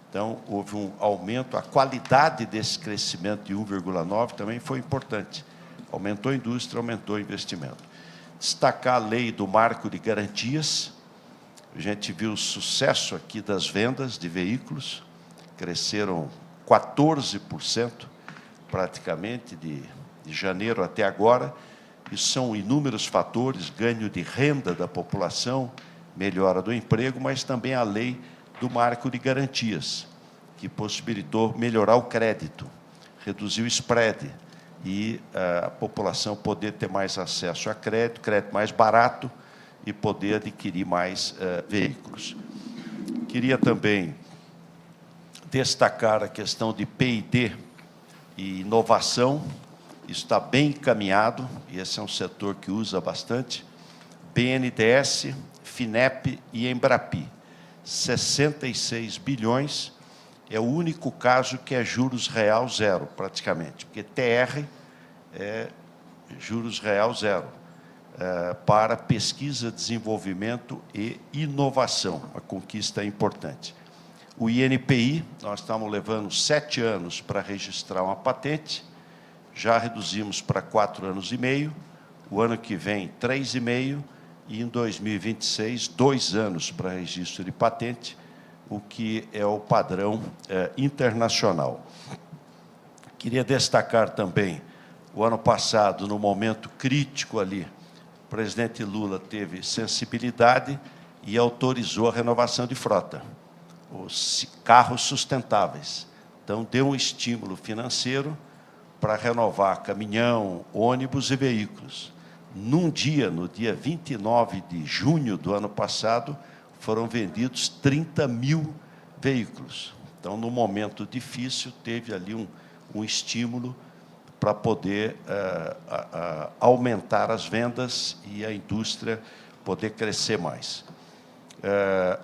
Então, houve um aumento, a qualidade desse crescimento de 1,9 também foi importante. Aumentou a indústria, aumentou o investimento. Destacar a lei do marco de garantias. A gente viu o sucesso aqui das vendas de veículos, cresceram 14%, praticamente, de janeiro até agora. Isso são inúmeros fatores, ganho de renda da população, melhora do emprego, mas também a lei do marco de garantias, que possibilitou melhorar o crédito, reduzir o spread e a população poder ter mais acesso a crédito, crédito mais barato e poder adquirir mais veículos. Queria também destacar a questão de P&D e inovação. Isso está bem encaminhado, e esse é um setor que usa bastante. BNDES, FINEP e Embrapi. 66 bilhões, é o único caso que é juros real zero, praticamente, porque TR é juros real zero, para pesquisa, desenvolvimento e inovação, uma conquista importante. O INPI, nós estamos levando 7 anos para registrar uma patente, já reduzimos para 4 anos e meio, o ano que vem 3,5, e em 2026, 2 anos para registro de patente, o que é o padrão internacional. Queria destacar também, o ano passado, no momento crítico ali, o presidente Lula teve sensibilidade e autorizou a renovação de frota, os carros sustentáveis. Então, deu um estímulo financeiro para renovar caminhão, ônibus e veículos. Num dia, no dia 29 de junho do ano passado, foram vendidos 30 mil veículos. Então, no momento difícil, teve ali um estímulo para poder aumentar as vendas e a indústria poder crescer mais.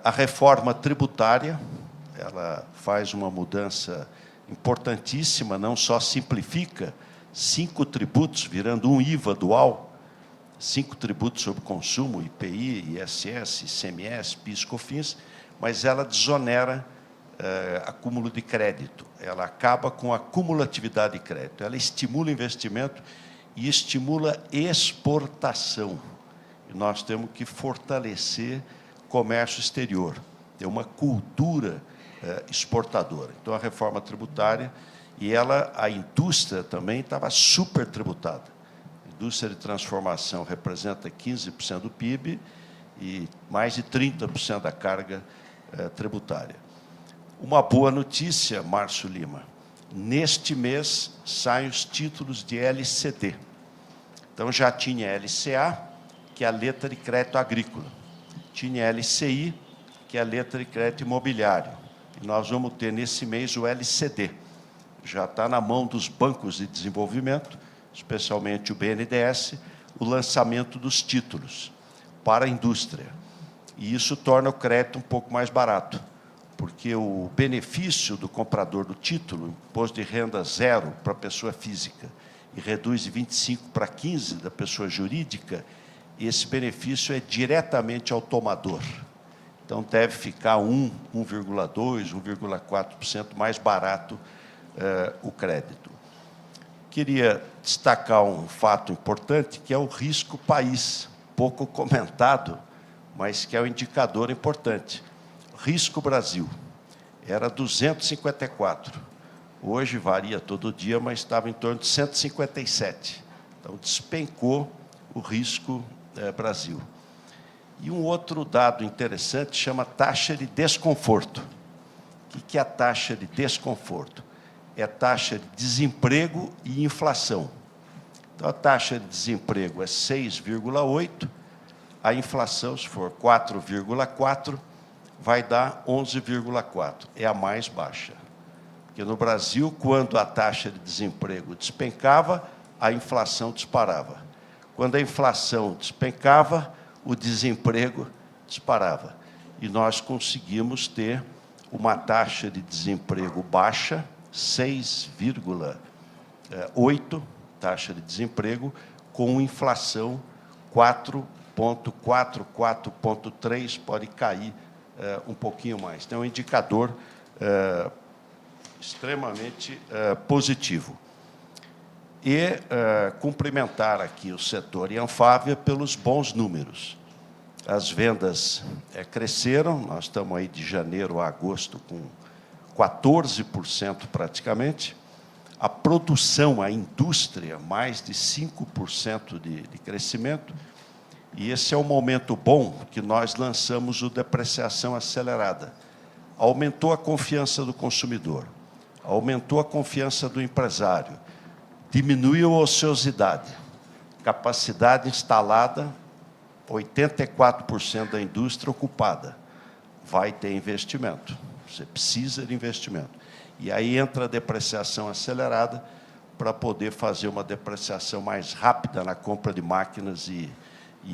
A reforma tributária, ela faz uma mudança importantíssima, não só simplifica 5 tributos, virando um IVA dual, 5 tributos sobre consumo, IPI, ISS, ICMS, PIS, COFINS, mas ela desonera acúmulo de crédito. Ela acaba com a cumulatividade de crédito. Ela estimula investimento e estimula exportação. E nós temos que fortalecer o comércio exterior, ter uma cultura exportadora. Então, a reforma tributária, e a indústria também estava super tributada. A indústria de transformação representa 15% do PIB e mais de 30% da carga tributária. Uma boa notícia, Márcio Lima, neste mês saem os títulos de LCD. Então, já tinha LCA, que é a letra de crédito agrícola. Tinha LCI, que é a letra de crédito imobiliário. E nós vamos ter, nesse mês, o LCD. Já está na mão dos bancos de desenvolvimento, especialmente o BNDES, o lançamento dos títulos para a indústria. E isso torna o crédito um pouco mais barato, porque o benefício do comprador do título, imposto de renda zero para a pessoa física, e reduz de 25 para 15 da pessoa jurídica, esse benefício é diretamente ao tomador. Então, deve ficar 1,2%, 1,4% mais barato o crédito. Queria destacar um fato importante, que é o risco país, pouco comentado, mas que é um indicador importante. Risco Brasil era 254. Hoje varia todo dia, mas estava em torno de 157. Então, despencou o risco Brasil. E um outro dado interessante chama taxa de desconforto. O que é a taxa de desconforto? É a taxa de desemprego e inflação. Então, a taxa de desemprego é 6,8%, a inflação, se for 4,4%, vai dar 11,4%. É a mais baixa. Porque no Brasil, quando a taxa de desemprego despencava, a inflação disparava. Quando a inflação despencava, o desemprego disparava. E nós conseguimos ter uma taxa de desemprego baixa, 6,8%, taxa de desemprego, com inflação 4,4%, 4,3%, pode cair um pouquinho mais. Então, é um indicador extremamente positivo. E cumprimentar aqui o setor e a Anfávia pelos bons números. As vendas cresceram, nós estamos aí de janeiro a agosto com 14% praticamente. A produção, a indústria, mais de 5% de crescimento. E esse é um momento bom que nós lançamos o depreciação acelerada. Aumentou a confiança do consumidor, aumentou a confiança do empresário, diminuiu a ociosidade, capacidade instalada, 84% da indústria ocupada. Vai ter investimento, você precisa de investimento. E aí entra a depreciação acelerada para poder fazer uma depreciação mais rápida na compra de máquinas e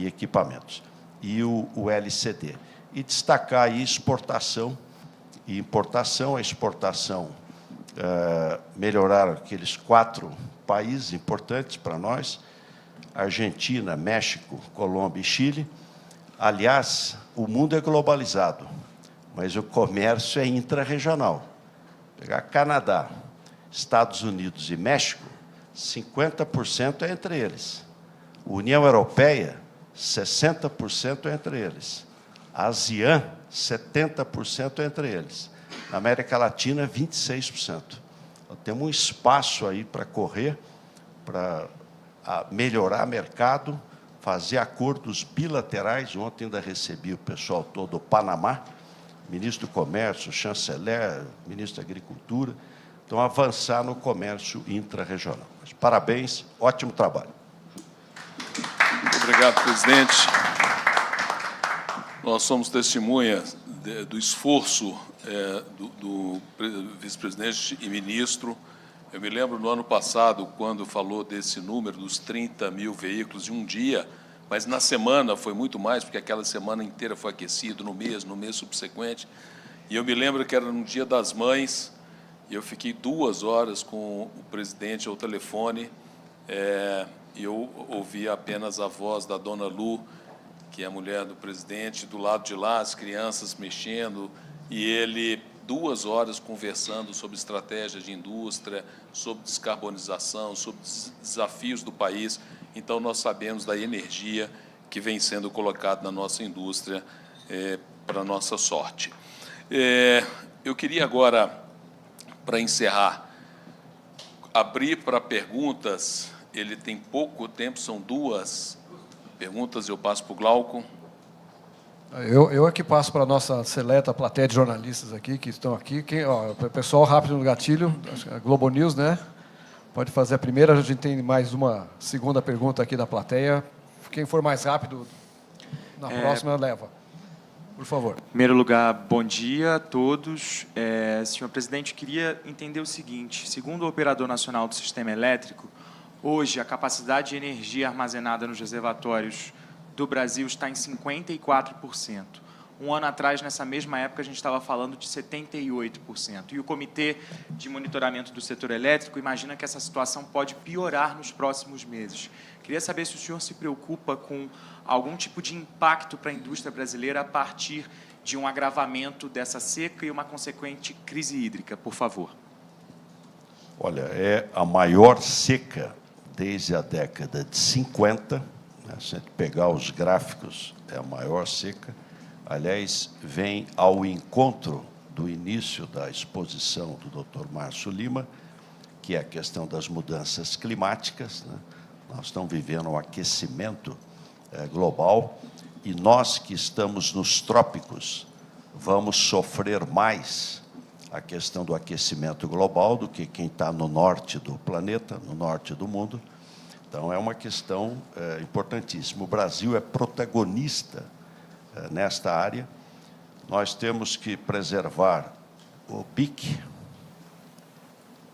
equipamentos. E o LCD. E destacar aí exportação e importação. A exportação melhoraram aqueles 4 países importantes para nós: Argentina, México, Colômbia e Chile. Aliás, o mundo é globalizado, mas o comércio é intrarregional. Pegar Canadá, Estados Unidos e México, 50% é entre eles. União Europeia, 60% é entre eles. A ASEAN, 70% é entre eles. Na América Latina, 26%. Então, temos um espaço aí para correr, para melhorar o mercado, fazer acordos bilaterais. Ontem ainda recebi o pessoal todo do Panamá, ministro do Comércio, chanceler, ministro da Agricultura. Então, avançar no comércio intrarregional. Mas, parabéns, ótimo trabalho. Muito obrigado, presidente. Nós somos testemunhas do esforço do vice-presidente e ministro. Eu me lembro, no ano passado, quando falou desse número, dos 30 mil veículos em um dia, mas na semana foi muito mais, porque aquela semana inteira foi aquecido, no mês subsequente. E eu me lembro que era no Dia das Mães, e eu fiquei 2 horas com o presidente ao telefone, e eu ouvi apenas a voz da dona Lu, que é a mulher do presidente, do lado de lá, as crianças mexendo, e ele 2 horas conversando sobre estratégia de indústria, sobre descarbonização, sobre desafios do país. Então, nós sabemos da energia que vem sendo colocada na nossa indústria para a nossa sorte. Eu queria agora, para encerrar, abrir para perguntas. Ele tem pouco tempo, são 2 perguntas, eu passo para o Glauco. Eu aqui passo para a nossa seleta plateia de jornalistas aqui, que estão aqui. Pessoal, rápido no gatilho, a Globo News, né? Pode fazer a primeira, a gente tem mais uma segunda pergunta aqui da plateia. Quem for mais rápido, na próxima, leva. Por favor. Em primeiro lugar, bom dia a todos. Senhor presidente, queria entender o seguinte: segundo o Operador Nacional do Sistema Elétrico, hoje a capacidade de energia armazenada nos reservatórios do Brasil está em 54%. Um ano atrás, nessa mesma época, a gente estava falando de 78%. E o Comitê de Monitoramento do Setor Elétrico imagina que essa situação pode piorar nos próximos meses. Queria saber se o senhor se preocupa com algum tipo de impacto para a indústria brasileira a partir de um agravamento dessa seca e uma consequente crise hídrica, por favor. Olha, é a maior seca desde a década de 50, né? Se a gente pegar os gráficos, é a maior seca. Aliás, vem ao encontro do início da exposição do Dr. Márcio Lima, que é a questão das mudanças climáticas, né? Nós estamos vivendo um aquecimento global, e nós que estamos nos trópicos vamos sofrer mais a questão do aquecimento global do que quem está no norte do planeta, no norte do mundo. Então, é uma questão importantíssima. O Brasil é protagonista nesta área. Nós temos que preservar o BIC,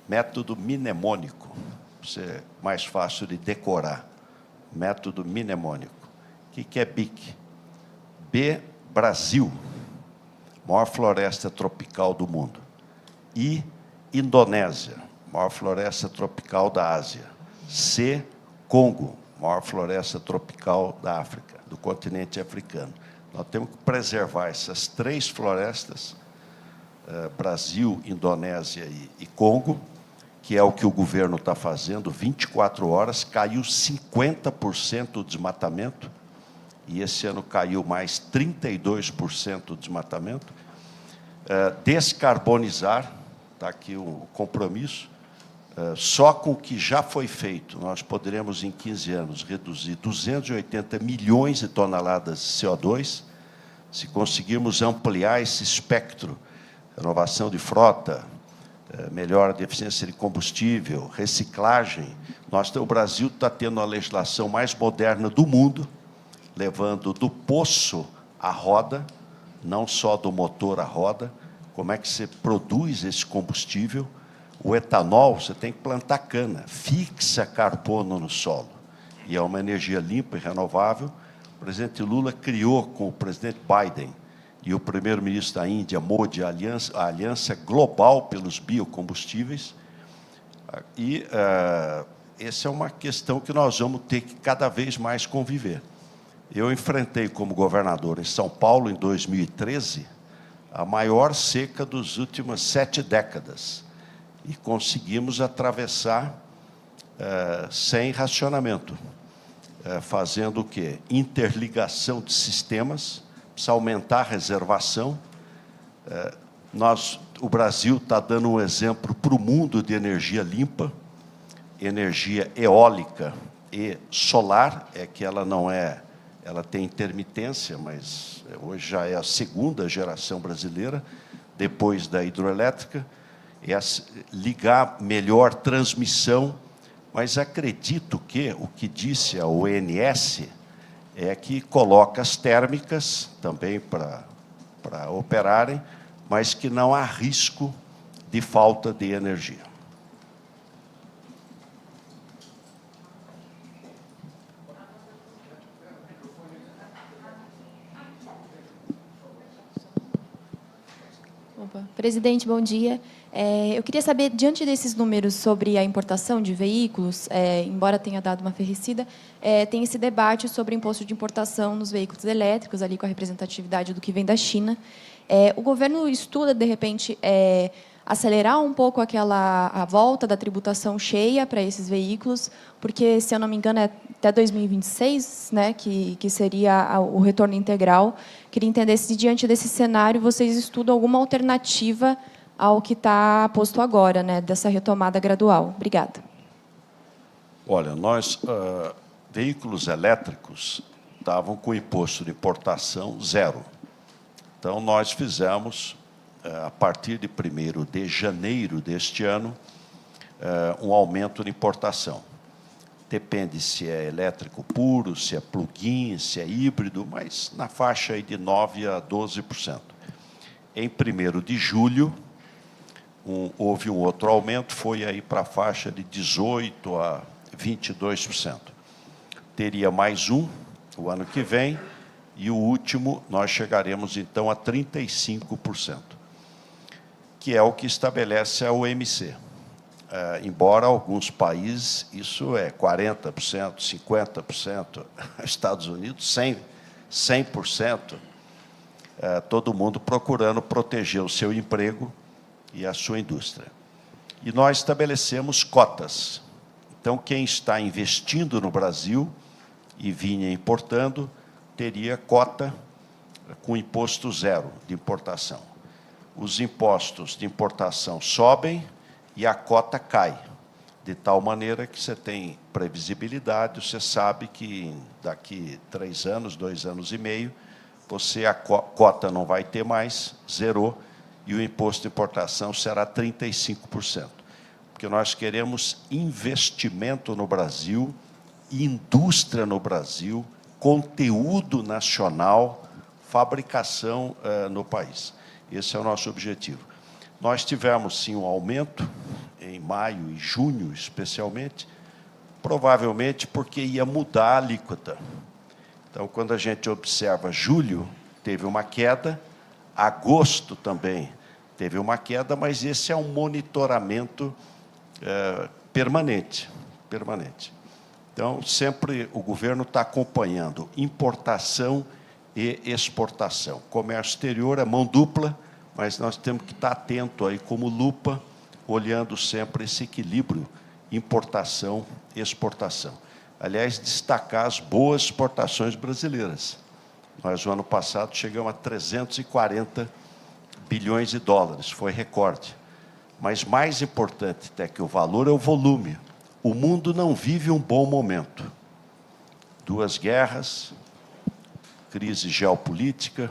método mnemônico, para ser mais fácil de decorar, método mnemônico. O que é BIC? B, Brasil, maior floresta tropical do mundo. I, Indonésia, maior floresta tropical da Ásia. C, Congo, maior floresta tropical da África, do continente africano. Nós temos que preservar essas 3 florestas, Brasil, Indonésia e Congo, que é o que o governo está fazendo. 24 horas, caiu 50% o desmatamento, e esse ano caiu mais 32% o desmatamento. Descarbonizar, está aqui o compromisso, só com o que já foi feito, nós poderemos, em 15 anos, reduzir 280 milhões de toneladas de CO2, se conseguirmos ampliar esse espectro, renovação de frota, melhora de eficiência de combustível, reciclagem. O Brasil está tendo a legislação mais moderna do mundo, levando do poço à roda, não só do motor à roda. Como é que você produz esse combustível? O etanol, você tem que plantar cana, fixa carbono no solo, e é uma energia limpa e renovável. O presidente Lula criou, com o presidente Biden e o primeiro-ministro da Índia, Modi, a Aliança Global pelos Biocombustíveis, e essa é uma questão que nós vamos ter que cada vez mais conviver. Eu enfrentei, como governador em São Paulo, em 2013, a maior seca das últimas 7 décadas, e conseguimos atravessar sem racionamento, fazendo o quê? Interligação de sistemas, precisa aumentar a reservação. O Brasil está dando um exemplo para o mundo de energia limpa, energia eólica e solar, que ela não é, ela tem intermitência, mas hoje já é a 2ª geração brasileira, depois da hidroelétrica, ligar melhor transmissão, mas acredito que o que disse a ONS é que coloca as térmicas também para operarem, mas que não há risco de falta de energia. Presidente, bom dia. Eu queria saber, diante desses números sobre a importação de veículos, embora tenha dado uma ferricida, tem esse debate sobre imposto de importação nos veículos elétricos, ali com a representatividade do que vem da China. O governo estuda, de repente, acelerar um pouco a volta da tributação cheia para esses veículos, porque, se eu não me engano, é até 2026, né, que seria o retorno integral. Queria entender se, diante desse cenário, vocês estudam alguma alternativa ao que está posto agora, né, dessa retomada gradual. Obrigada. Olha, veículos elétricos estavam com imposto de importação 0. Então, nós fizemos, a partir de 1º de janeiro deste ano, um aumento de importação. Depende se é elétrico puro, se é plug-in, se é híbrido, mas na faixa aí de 9% a 12%. Em 1º de julho, houve um outro aumento, foi aí para a faixa de 18% a 22%. Teria mais um o ano que vem, e o último nós chegaremos, então, a 35%, que é o que estabelece a OMC. Embora alguns países, isso é 40%, 50%, Estados Unidos, 100%, todo mundo procurando proteger o seu emprego e a sua indústria. E nós estabelecemos cotas. Então, quem está investindo no Brasil e vinha importando, teria cota com imposto zero de importação. Os impostos de importação sobem e a cota cai, de tal maneira que você tem previsibilidade, você sabe que daqui 3 anos, 2 anos e meio, a cota não vai ter mais, zerou, e o imposto de importação será 35%. Porque nós queremos investimento no Brasil, indústria no Brasil, conteúdo nacional, fabricação no país. Esse é o nosso objetivo. Nós tivemos, sim, um aumento, em maio e junho, especialmente, provavelmente porque ia mudar a alíquota. Então, quando a gente observa julho, teve uma queda, agosto também teve uma queda, mas esse é um monitoramento permanente. Então, sempre o governo está acompanhando importação e exportação. Comércio exterior é mão dupla, mas nós temos que estar atento aí como lupa, olhando sempre esse equilíbrio importação e exportação. Aliás, destacar as boas exportações brasileiras. Nós, no ano passado, chegamos a 340 bilhões de dólares, foi recorde. Mas mais importante até que o valor é o volume. O mundo não vive um bom momento. 2 guerras, crise geopolítica.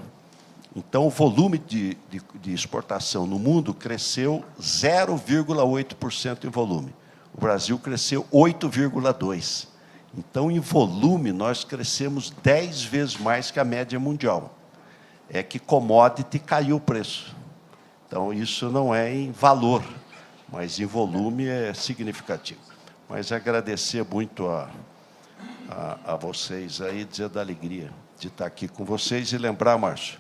Então, o volume de exportação no mundo cresceu 0,8% em volume. O Brasil cresceu 8,2%. Então, em volume, nós crescemos 10 vezes mais que a média mundial. É que commodity caiu o preço. Então, isso não é em valor, mas em volume é significativo. Mas agradecer muito a vocês aí, dizer da alegria de estar aqui com vocês e lembrar, Márcio,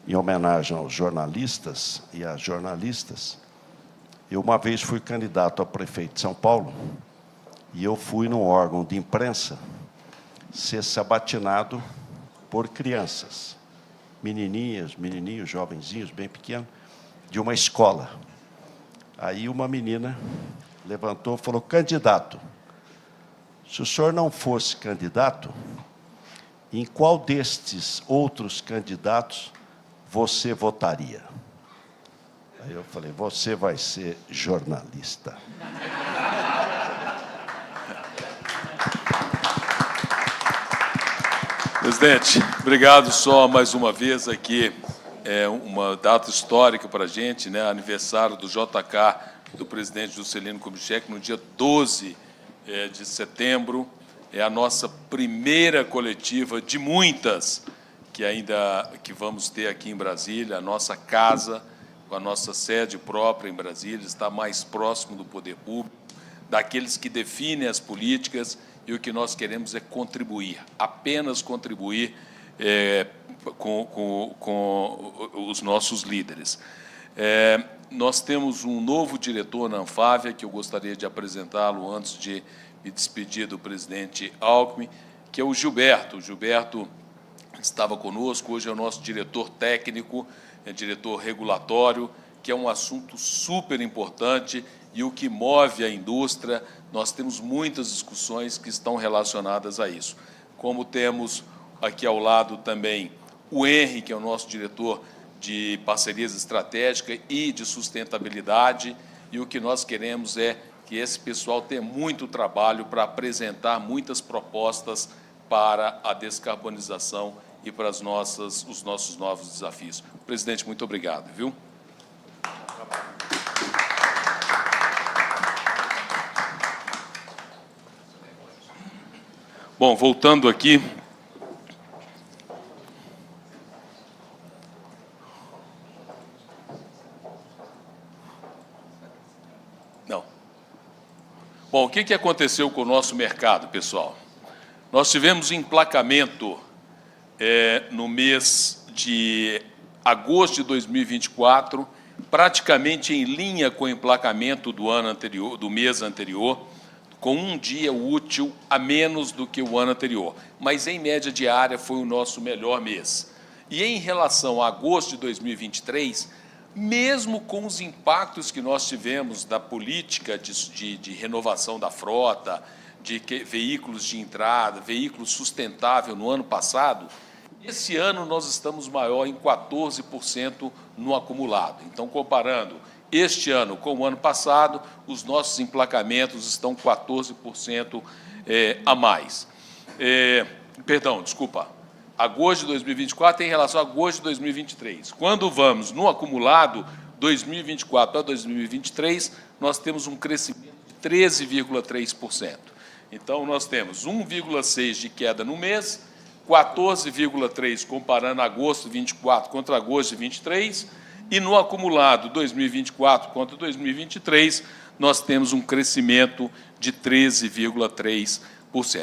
em homenagem aos jornalistas e às jornalistas, eu uma vez fui candidato a prefeito de São Paulo e eu fui num órgão de imprensa ser sabatinado por crianças, menininhas, menininhos, jovenzinhos, bem pequenos, de uma escola. Aí uma menina levantou e falou: candidato, se o senhor não fosse candidato, em qual destes outros candidatos você votaria? Aí eu falei: você vai ser jornalista. Presidente, obrigado só mais uma vez aqui. É uma data histórica para a gente, né? Aniversário do JK, do presidente Juscelino Kubitschek, no dia 12 de setembro. É a nossa primeira coletiva de muitas que vamos ter aqui em Brasília. A nossa casa, com a nossa sede própria em Brasília, está mais próximo do poder público, daqueles que definem as políticas, e o que nós queremos é contribuir, apenas contribuir com os nossos líderes. Nós temos um novo diretor na Anfávia, que eu gostaria de apresentá-lo antes de me despedir do presidente Alckmin, que é o Gilberto. O Gilberto estava conosco, hoje é o nosso diretor técnico, diretor regulatório, que é um assunto super importante e o que move a indústria. Nós temos muitas discussões que estão relacionadas a isso. Como temos aqui ao lado também o Henry, que é o nosso diretor de parcerias estratégicas e de sustentabilidade, e o que nós queremos é que esse pessoal tenha muito trabalho para apresentar muitas propostas para a descarbonização e para os nossos novos desafios. Presidente, muito obrigado, viu? Bom, voltando aqui. Não. Bom, o que aconteceu com o nosso mercado, pessoal? Nós tivemos emplacamento no mês de agosto de 2024, praticamente em linha com o emplacamento do ano anterior, do mês anterior, com um dia útil a menos do que o ano anterior. Mas, em média diária, foi o nosso melhor mês. E, em relação a agosto de 2023, mesmo com os impactos que nós tivemos da política de renovação da frota, de veículos de entrada, veículos sustentável no ano passado, esse ano nós estamos maior em 14% no acumulado. Então, comparando este ano com o ano passado, os nossos emplacamentos estão 14% a mais. Agosto de 2024 em relação a agosto de 2023. Quando vamos no acumulado 2024 a 2023, nós temos um crescimento de 13,3%. Então, nós temos 1,6% de queda no mês, 14,3% comparando agosto de 24 contra agosto de 23, e no acumulado 2024 contra 2023, nós temos um crescimento de 13,3%.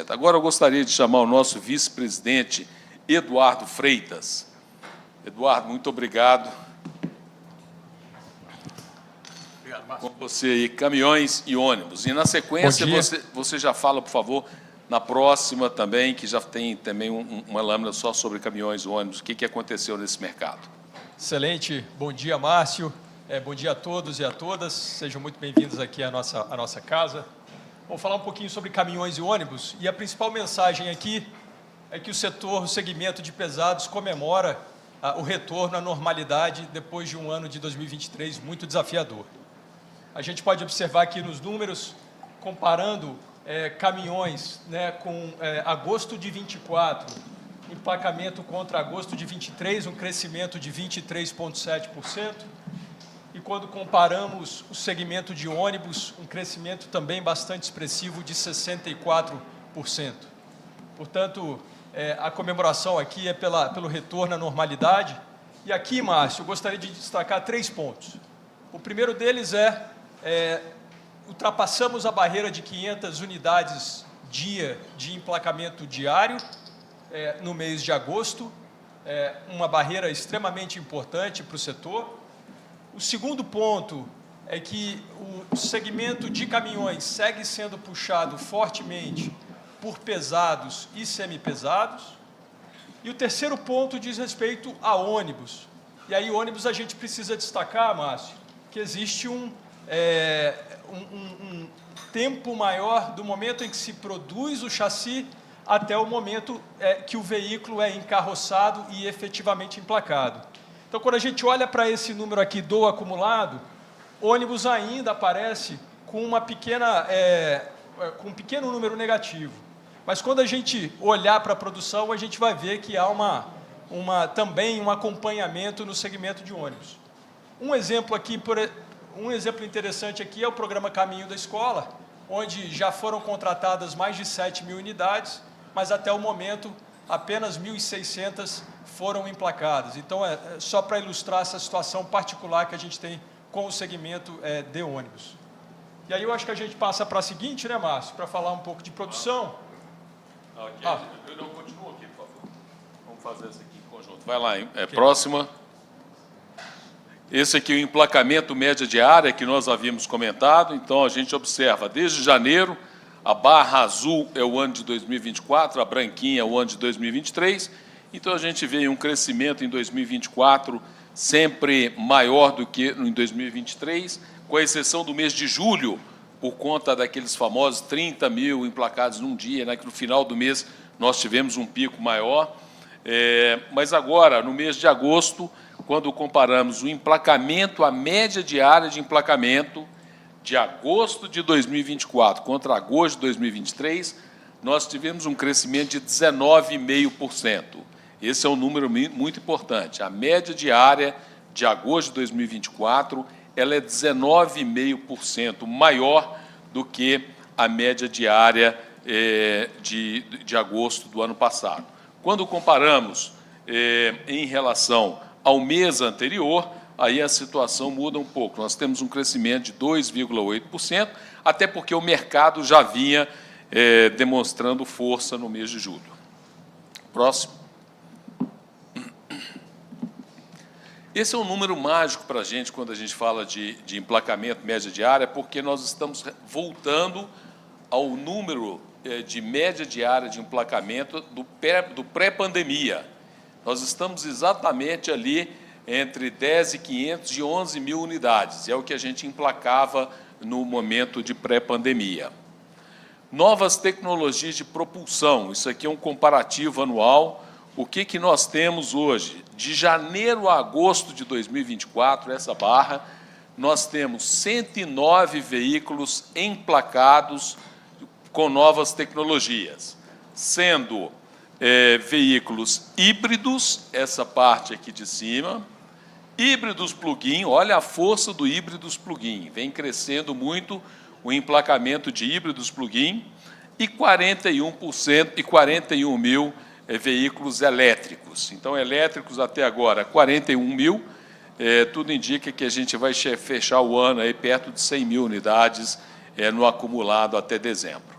Agora, eu gostaria de chamar o nosso vice-presidente, Eduardo Freitas. Eduardo, muito obrigado. Com você aí, caminhões e ônibus. E, na sequência, você já fala, por favor, na próxima também, que já tem também uma lâmina só sobre caminhões e ônibus, o que aconteceu nesse mercado. Excelente. Bom dia, Márcio. Bom dia a todos e a todas. Sejam muito bem-vindos aqui à nossa casa. Vamos falar um pouquinho sobre caminhões e ônibus. E a principal mensagem aqui é que o segmento de pesados comemora o retorno à normalidade depois de um ano de 2023 muito desafiador. A gente pode observar aqui nos números, comparando caminhões, né, com agosto de 24, emplacamento contra agosto de 23, um crescimento de 23,7%. E quando comparamos o segmento de ônibus, um crescimento também bastante expressivo de 64%. Portanto, a comemoração aqui é pelo retorno à normalidade. E aqui, Márcio, eu gostaria de destacar 3 pontos. O primeiro deles ultrapassamos a barreira de 500 unidades dia de emplacamento diário no mês de agosto, uma barreira extremamente importante para o setor. O segundo ponto é que o segmento de caminhões segue sendo puxado fortemente por pesados e semipesados. E o terceiro ponto diz respeito a ônibus. E aí, ônibus, a gente precisa destacar, Márcio, que existe um tempo maior do momento em que se produz o chassi até o momento que o veículo é encarroçado e efetivamente emplacado. Então, quando a gente olha para esse número aqui do acumulado, ônibus ainda aparece com um pequeno número negativo. Mas, quando a gente olhar para a produção, a gente vai ver que há também um acompanhamento no segmento de ônibus. Um exemplo interessante aqui é o programa Caminho da Escola, onde já foram contratadas mais de 7.000 unidades, mas até o momento apenas 1.600 foram emplacadas. Então, só para ilustrar essa situação particular que a gente tem com o segmento de ônibus. E aí eu acho que a gente passa para a seguinte, né, Márcio, para falar um pouco de produção. Eu não continuo aqui, por favor. Vamos fazer isso aqui em conjunto. Vai lá, hein? Próxima. Esse aqui é o emplacamento média diária que nós havíamos comentado. Então, a gente observa, desde janeiro, a barra azul é o ano de 2024, a branquinha é o ano de 2023. Então, a gente vê um crescimento em 2024 sempre maior do que em 2023, com exceção do mês de julho, por conta daqueles famosos 30.000 emplacados num dia, né, que no final do mês nós tivemos um pico maior. Mas agora, no mês de agosto, quando comparamos o emplacamento, a média diária de emplacamento de agosto de 2024 contra agosto de 2023, nós tivemos um crescimento de 19,5%. Esse é um número muito importante. A média diária de agosto de 2024 ela é 19,5% maior do que a média diária de agosto do ano passado. Quando comparamos em relação ao mês anterior, aí a situação muda um pouco. Nós temos um crescimento de 2,8%, até porque o mercado já vinha demonstrando força no mês de julho. Próximo. Esse é um número mágico para a gente quando a gente fala de emplacamento média diária, porque nós estamos voltando ao número de média diária de emplacamento do pré-pandemia. Nós estamos exatamente ali entre 10.500 e 11.000 unidades, é o que a gente emplacava no momento de pré-pandemia. Novas tecnologias de propulsão, isso aqui é um comparativo anual. O que nós temos hoje? De janeiro a agosto de 2024, essa barra, nós temos 109 veículos emplacados com novas tecnologias, sendo veículos híbridos, essa parte aqui de cima, híbridos plug-in, olha a força do híbridos plug-in, vem crescendo muito o emplacamento de híbridos plug-in, e 41% e 41 mil veículos elétricos. Então, elétricos até agora, 41 mil, tudo indica que a gente vai fechar o ano aí perto de 100 mil unidades no acumulado até dezembro.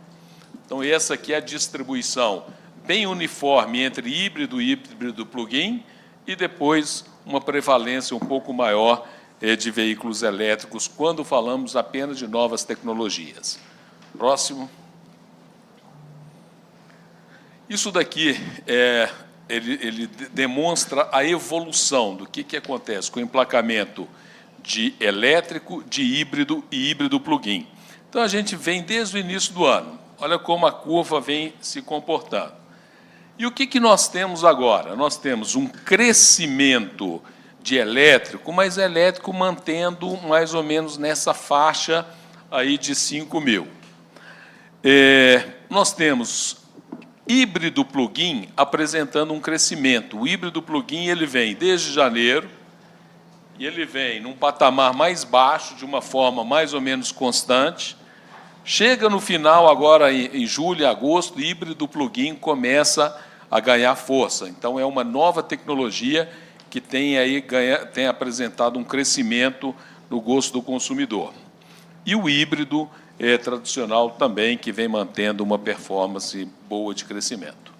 Então, essa aqui é a distribuição bem uniforme entre híbrido e híbrido plug-in, e depois uma prevalência um pouco maior de veículos elétricos, quando falamos apenas de novas tecnologias. Próximo. Isso daqui, ele demonstra a evolução do que acontece com o emplacamento de elétrico, de híbrido e híbrido plug-in. Então, a gente vem desde o início do ano. Olha como a curva vem se comportando. E o que nós temos agora? Nós temos um crescimento de elétrico, mas elétrico mantendo mais ou menos nessa faixa aí de 5 mil. Nós temos híbrido plug-in apresentando um crescimento. O híbrido plug-in ele vem desde janeiro, e ele vem num patamar mais baixo, de uma forma mais ou menos constante. Chega no final, agora em julho e agosto, o híbrido plug-in começa a ganhar força. Então, é uma nova tecnologia que tem apresentado um crescimento no gosto do consumidor. E o híbrido tradicional também, que vem mantendo uma performance boa de crescimento.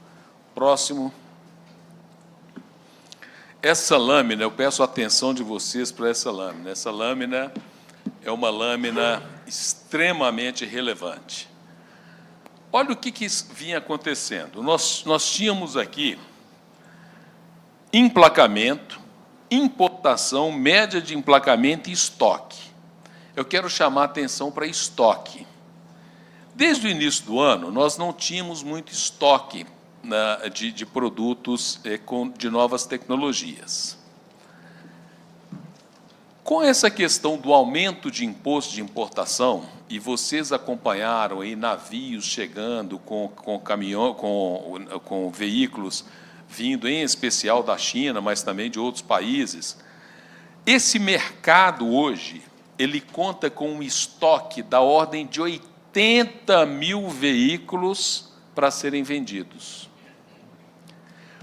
Próximo. Essa lâmina, eu peço a atenção de vocês para essa lâmina. Essa lâmina é uma lâmina extremamente relevante. Olha o que vinha acontecendo. Nós tínhamos aqui emplacamento, importação, média de emplacamento e estoque. Eu quero chamar a atenção para estoque. Desde o início do ano, nós não tínhamos muito estoque de produtos de novas tecnologias. Com essa questão do aumento de imposto de importação, e vocês acompanharam aí navios chegando com veículos vindo, em especial da China, mas também de outros países, esse mercado hoje, ele conta com um estoque da ordem de 80 mil veículos para serem vendidos.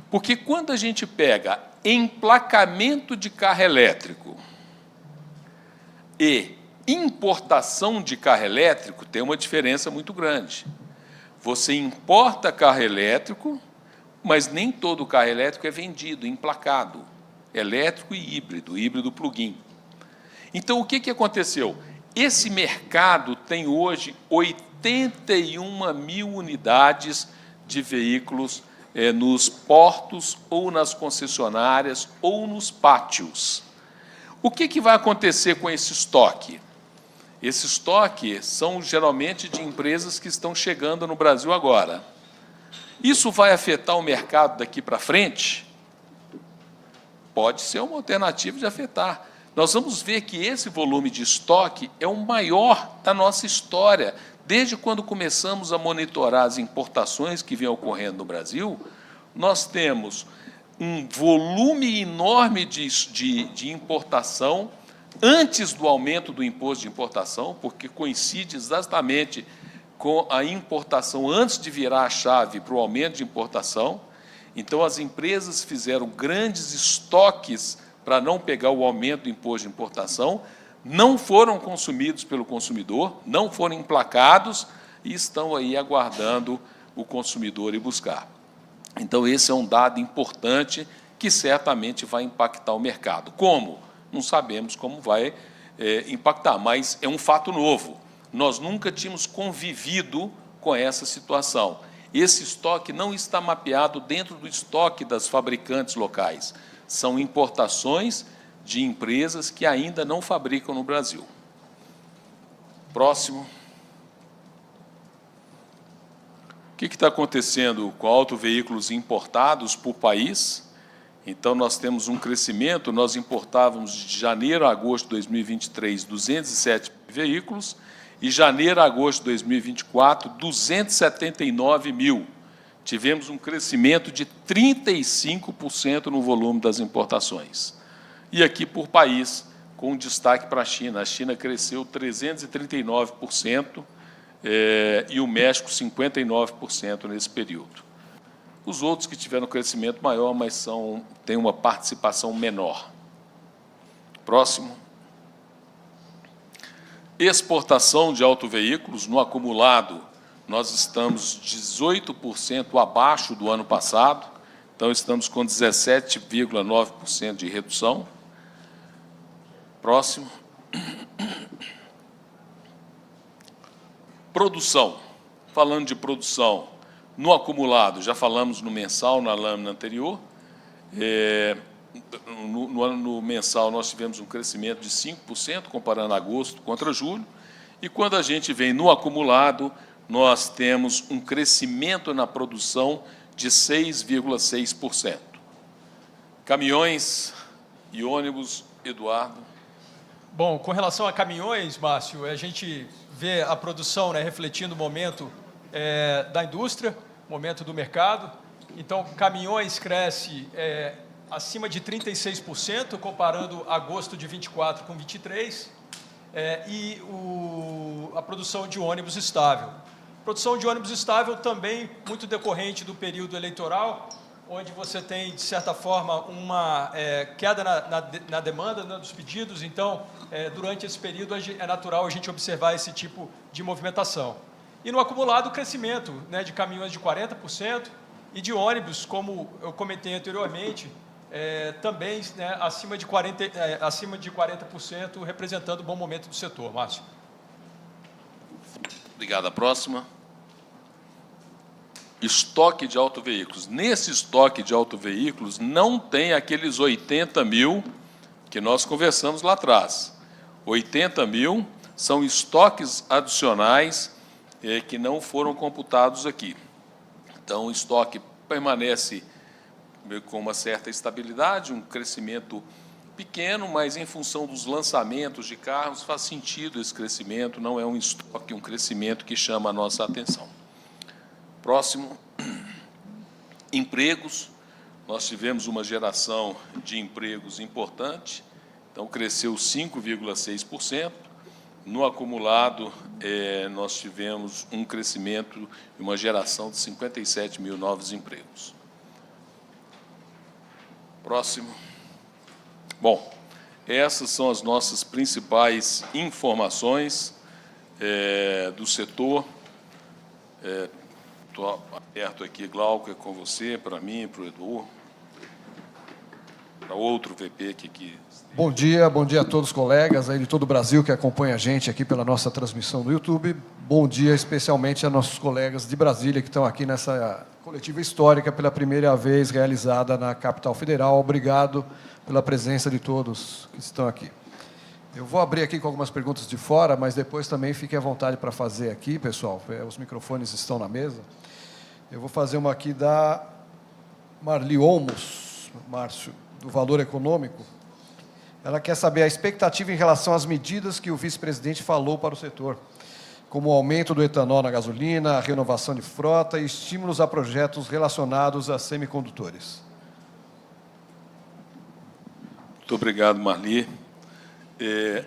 Porque quando a gente pega emplacamento de carro elétrico e importação de carro elétrico, tem uma diferença muito grande. Você importa carro elétrico, mas nem todo carro elétrico é vendido, emplacado. Elétrico e híbrido plug-in. Então, o que aconteceu? Esse mercado tem hoje 81 mil unidades de veículos nos portos, ou nas concessionárias, ou nos pátios. O que vai acontecer com esse estoque? Esse estoque são geralmente de empresas que estão chegando no Brasil agora. Isso vai afetar o mercado daqui para frente? Pode ser uma alternativa de afetar. Nós vamos ver que esse volume de estoque é o maior da nossa história. Desde quando começamos a monitorar as importações que vêm ocorrendo no Brasil, nós temos um volume enorme de importação antes do aumento do imposto de importação, porque coincide exatamente com a importação antes de virar a chave para o aumento de importação. Então, as empresas fizeram grandes estoques para não pegar o aumento do imposto de importação, não foram consumidos pelo consumidor, não foram emplacados e estão aí aguardando o consumidor ir buscar. Então, esse é um dado importante que certamente vai impactar o mercado. Como? Não sabemos como vai impactar, mas é um fato novo. Nós nunca tínhamos convivido com essa situação. Esse estoque não está mapeado dentro do estoque das fabricantes locais. São importações de empresas que ainda não fabricam no Brasil. Próximo. O que está acontecendo com autoveículos importados por país? Então, nós temos um crescimento, nós importávamos de janeiro a agosto de 2023, 207 veículos, e janeiro a agosto de 2024, 279 mil. Tivemos um crescimento de 35% no volume das importações. E aqui por país, com destaque para a China. A China cresceu 339%, e o México 59% nesse período. Os outros que tiveram crescimento maior, mas têm uma participação menor. Próximo. Exportação de autoveículos, no acumulado, nós estamos 18% abaixo do ano passado, então estamos com 17,9% de redução. Próximo. Produção. Falando de produção, no acumulado, já falamos no mensal, na lâmina anterior. No mensal, nós tivemos um crescimento de 5%, comparando agosto contra julho. E quando a gente vem no acumulado, nós temos um crescimento na produção de 6,6%. Caminhões e ônibus, Eduardo. Bom, com relação a caminhões, Márcio, a gente vê a produção, né, refletindo o momento da indústria, momento do mercado. Então, caminhões cresce acima de 36%, comparando agosto de 24 com 23, e a produção de ônibus estável. Produção de ônibus estável também muito decorrente do período eleitoral, onde você tem, de certa forma, uma queda na demanda, né, dos pedidos. Então, durante esse período, é natural a gente observar esse tipo de movimentação. E no acumulado, o crescimento, né, de caminhões de 40% e de ônibus, como eu comentei anteriormente, também, né, acima de 40%, representando um bom momento do setor. Márcio. Obrigado. A próxima. Estoque de autoveículos. Nesse estoque de autoveículos, não tem aqueles 80 mil que nós conversamos lá atrás. 80 mil são estoques adicionais que não foram computados aqui. Então, o estoque permanece com uma certa estabilidade, um crescimento pequeno, mas em função dos lançamentos de carros, faz sentido esse crescimento, não é um estoque, um crescimento que chama a nossa atenção. Próximo. Empregos. Nós tivemos uma geração de empregos importante, então cresceu 5,6%. No acumulado, nós tivemos um crescimento e uma geração de 57 mil novos empregos. Próximo. Bom, essas são as nossas principais informações do setor. Estou aberto aqui, Glauco, é com você, para mim, para o Edu, para outro VP aqui. Bom dia a todos os colegas aí de todo o Brasil que acompanham a gente aqui pela nossa transmissão do YouTube. Bom dia especialmente a nossos colegas de Brasília que estão aqui nessa coletiva histórica pela primeira vez realizada na capital federal. Obrigado pela presença de todos que estão aqui. Eu vou abrir aqui com algumas perguntas de fora, mas depois também fiquem à vontade para fazer aqui, pessoal. Os microfones estão na mesa. Eu vou fazer uma aqui da Marli Olmos, Márcio, do Valor Econômico. Ela quer saber a expectativa em relação às medidas que o vice-presidente falou para o setor, como o aumento do etanol na gasolina, a renovação de frota e estímulos a projetos relacionados a semicondutores. Muito obrigado, Marli.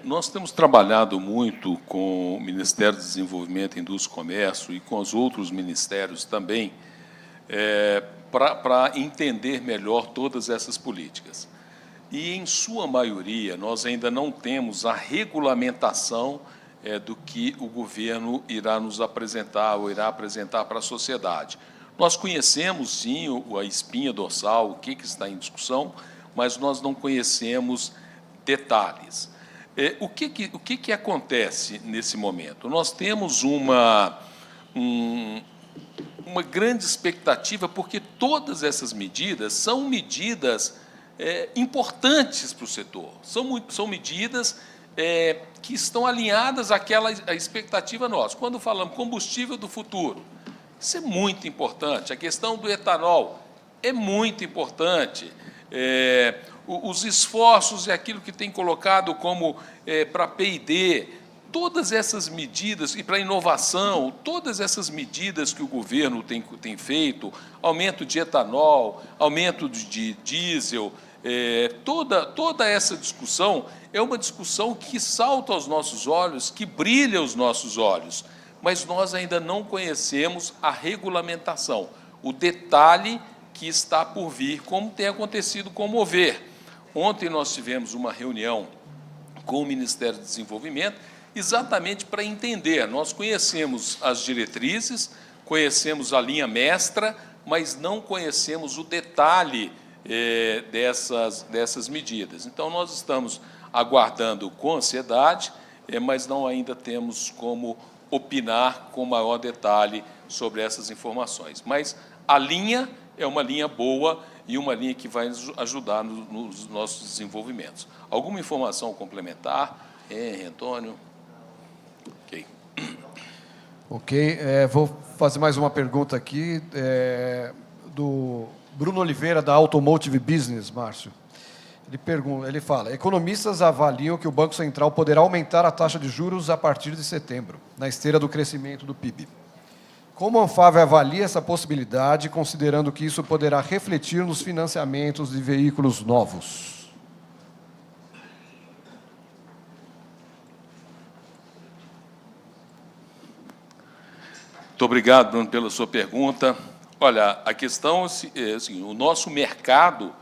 Nós temos trabalhado muito com o Ministério do Desenvolvimento, Indústria e Comércio e com os outros ministérios também, para entender melhor todas essas políticas. E, em sua maioria, nós ainda não temos a regulamentação do que o governo irá nos apresentar ou irá apresentar para a sociedade. Nós conhecemos, sim, a espinha dorsal, o que está em discussão, mas nós não conhecemos detalhes. O que acontece nesse momento? Nós temos uma grande expectativa, porque todas essas medidas são medidas importantes para o setor, são medidas que estão alinhadas à expectativa nossa. Quando falamos combustível do futuro, isso é muito importante. A questão do etanol é muito importante. Os esforços e aquilo que tem colocado como para P&D, todas essas medidas, e para inovação, todas essas medidas que o governo tem feito, aumento de etanol, aumento de diesel, toda essa discussão é uma discussão que salta aos nossos olhos, que brilha aos nossos olhos, mas nós ainda não conhecemos a regulamentação, o detalhe que está por vir, como tem acontecido com o Mover. Ontem nós tivemos uma reunião com o Ministério do Desenvolvimento, exatamente para entender. Nós conhecemos as diretrizes, conhecemos a linha mestra, mas não conhecemos o detalhe dessas medidas. Então, nós estamos aguardando com ansiedade, mas não ainda temos como opinar com maior detalhe sobre essas informações. Mas a linha é uma linha boa e uma linha que vai ajudar nos nossos desenvolvimentos. Alguma informação complementar? Antônio? Ok. Vou fazer mais uma pergunta aqui, do Bruno Oliveira, da Automotive Business, Márcio. Ele fala, economistas avaliam que o Banco Central poderá aumentar a taxa de juros a partir de setembro, na esteira do crescimento do PIB. Como a Anfávea avalia essa possibilidade, considerando que isso poderá refletir nos financiamentos de veículos novos? Muito obrigado, Bruno, pela sua pergunta. Olha, a questão é assim, o nosso mercado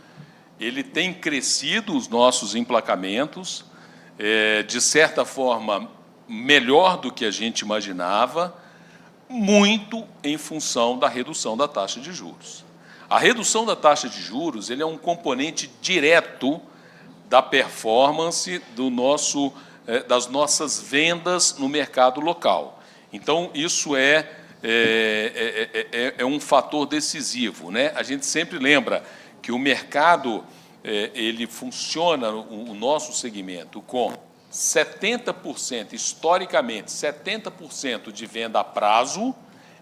ele tem crescido, os nossos emplacamentos, de certa forma, melhor do que a gente imaginava, muito em função da redução da taxa de juros. A redução da taxa de juros ele é um componente direto da performance das nossas vendas no mercado local. Então, isso é um fator decisivo, né? A gente sempre lembra que o mercado ele funciona, o nosso segmento, com 70%, historicamente, 70% de venda a prazo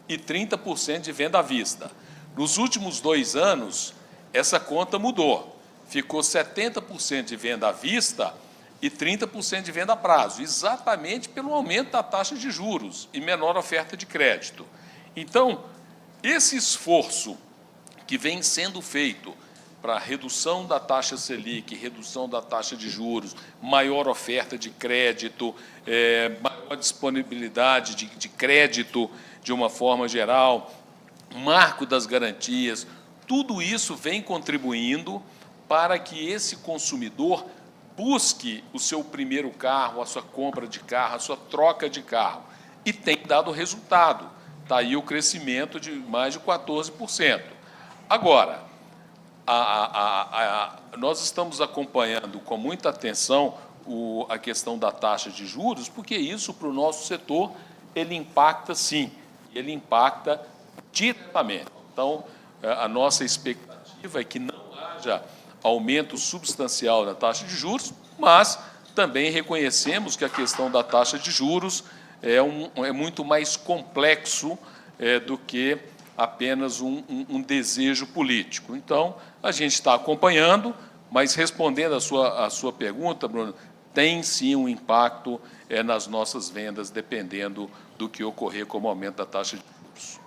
e 30% de venda à vista. Nos últimos 2 anos, essa conta mudou. Ficou 70% de venda à vista e 30% de venda a prazo, exatamente pelo aumento da taxa de juros e menor oferta de crédito. Então, esse esforço que vem sendo feito para redução da taxa Selic, redução da taxa de juros, maior oferta de crédito, maior disponibilidade de crédito de uma forma geral, marco das garantias, tudo isso vem contribuindo para que esse consumidor busque o seu primeiro carro, a sua compra de carro, a sua troca de carro, e tem dado resultado. Está aí o crescimento de mais de 14%. Agora, nós estamos acompanhando com muita atenção a questão da taxa de juros, porque isso, para o nosso setor, ele impacta, sim, ele impacta diretamente. Então, a nossa expectativa é que não haja aumento substancial da taxa de juros, mas também reconhecemos que a questão da taxa de juros é muito mais complexo do que apenas um desejo político. Então, a gente está acompanhando, mas respondendo a sua pergunta, Bruno, tem sim um impacto nas nossas vendas, dependendo do que ocorrer como aumento da taxa de juros.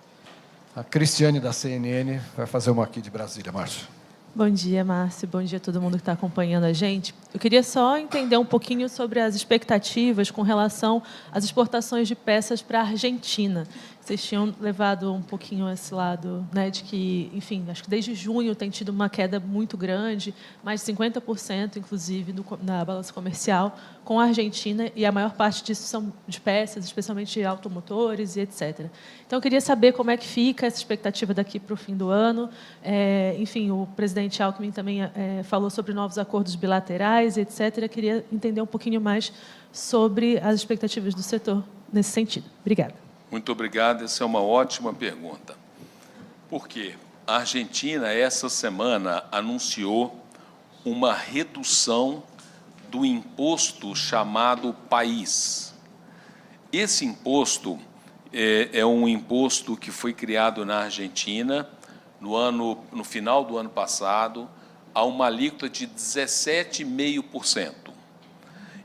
A Cristiane, da CNN, vai fazer uma aqui de Brasília, Márcio. Bom dia, Márcio. Bom dia a todo mundo que está acompanhando a gente. Eu queria só entender um pouquinho sobre as expectativas com relação às exportações de peças para a Argentina. vocês tinham levado um pouquinho esse lado, né, de que, enfim, acho que desde junho tem tido uma queda muito grande, mais de 50%, inclusive, na balança comercial, com a Argentina, e a maior parte disso são de peças, especialmente automotores e etc. Então, eu queria saber como é que fica essa expectativa daqui para o fim do ano. Enfim, o presidente Alckmin também falou sobre novos acordos bilaterais e etc. Eu queria entender um pouquinho mais sobre as expectativas do setor nesse sentido. Obrigada. Muito obrigado. Essa é uma ótima pergunta. Por quê? A Argentina, essa semana, anunciou uma redução do imposto chamado PAIS. Esse imposto é um imposto que foi criado na Argentina no final do ano passado, a uma alíquota de 17,5%.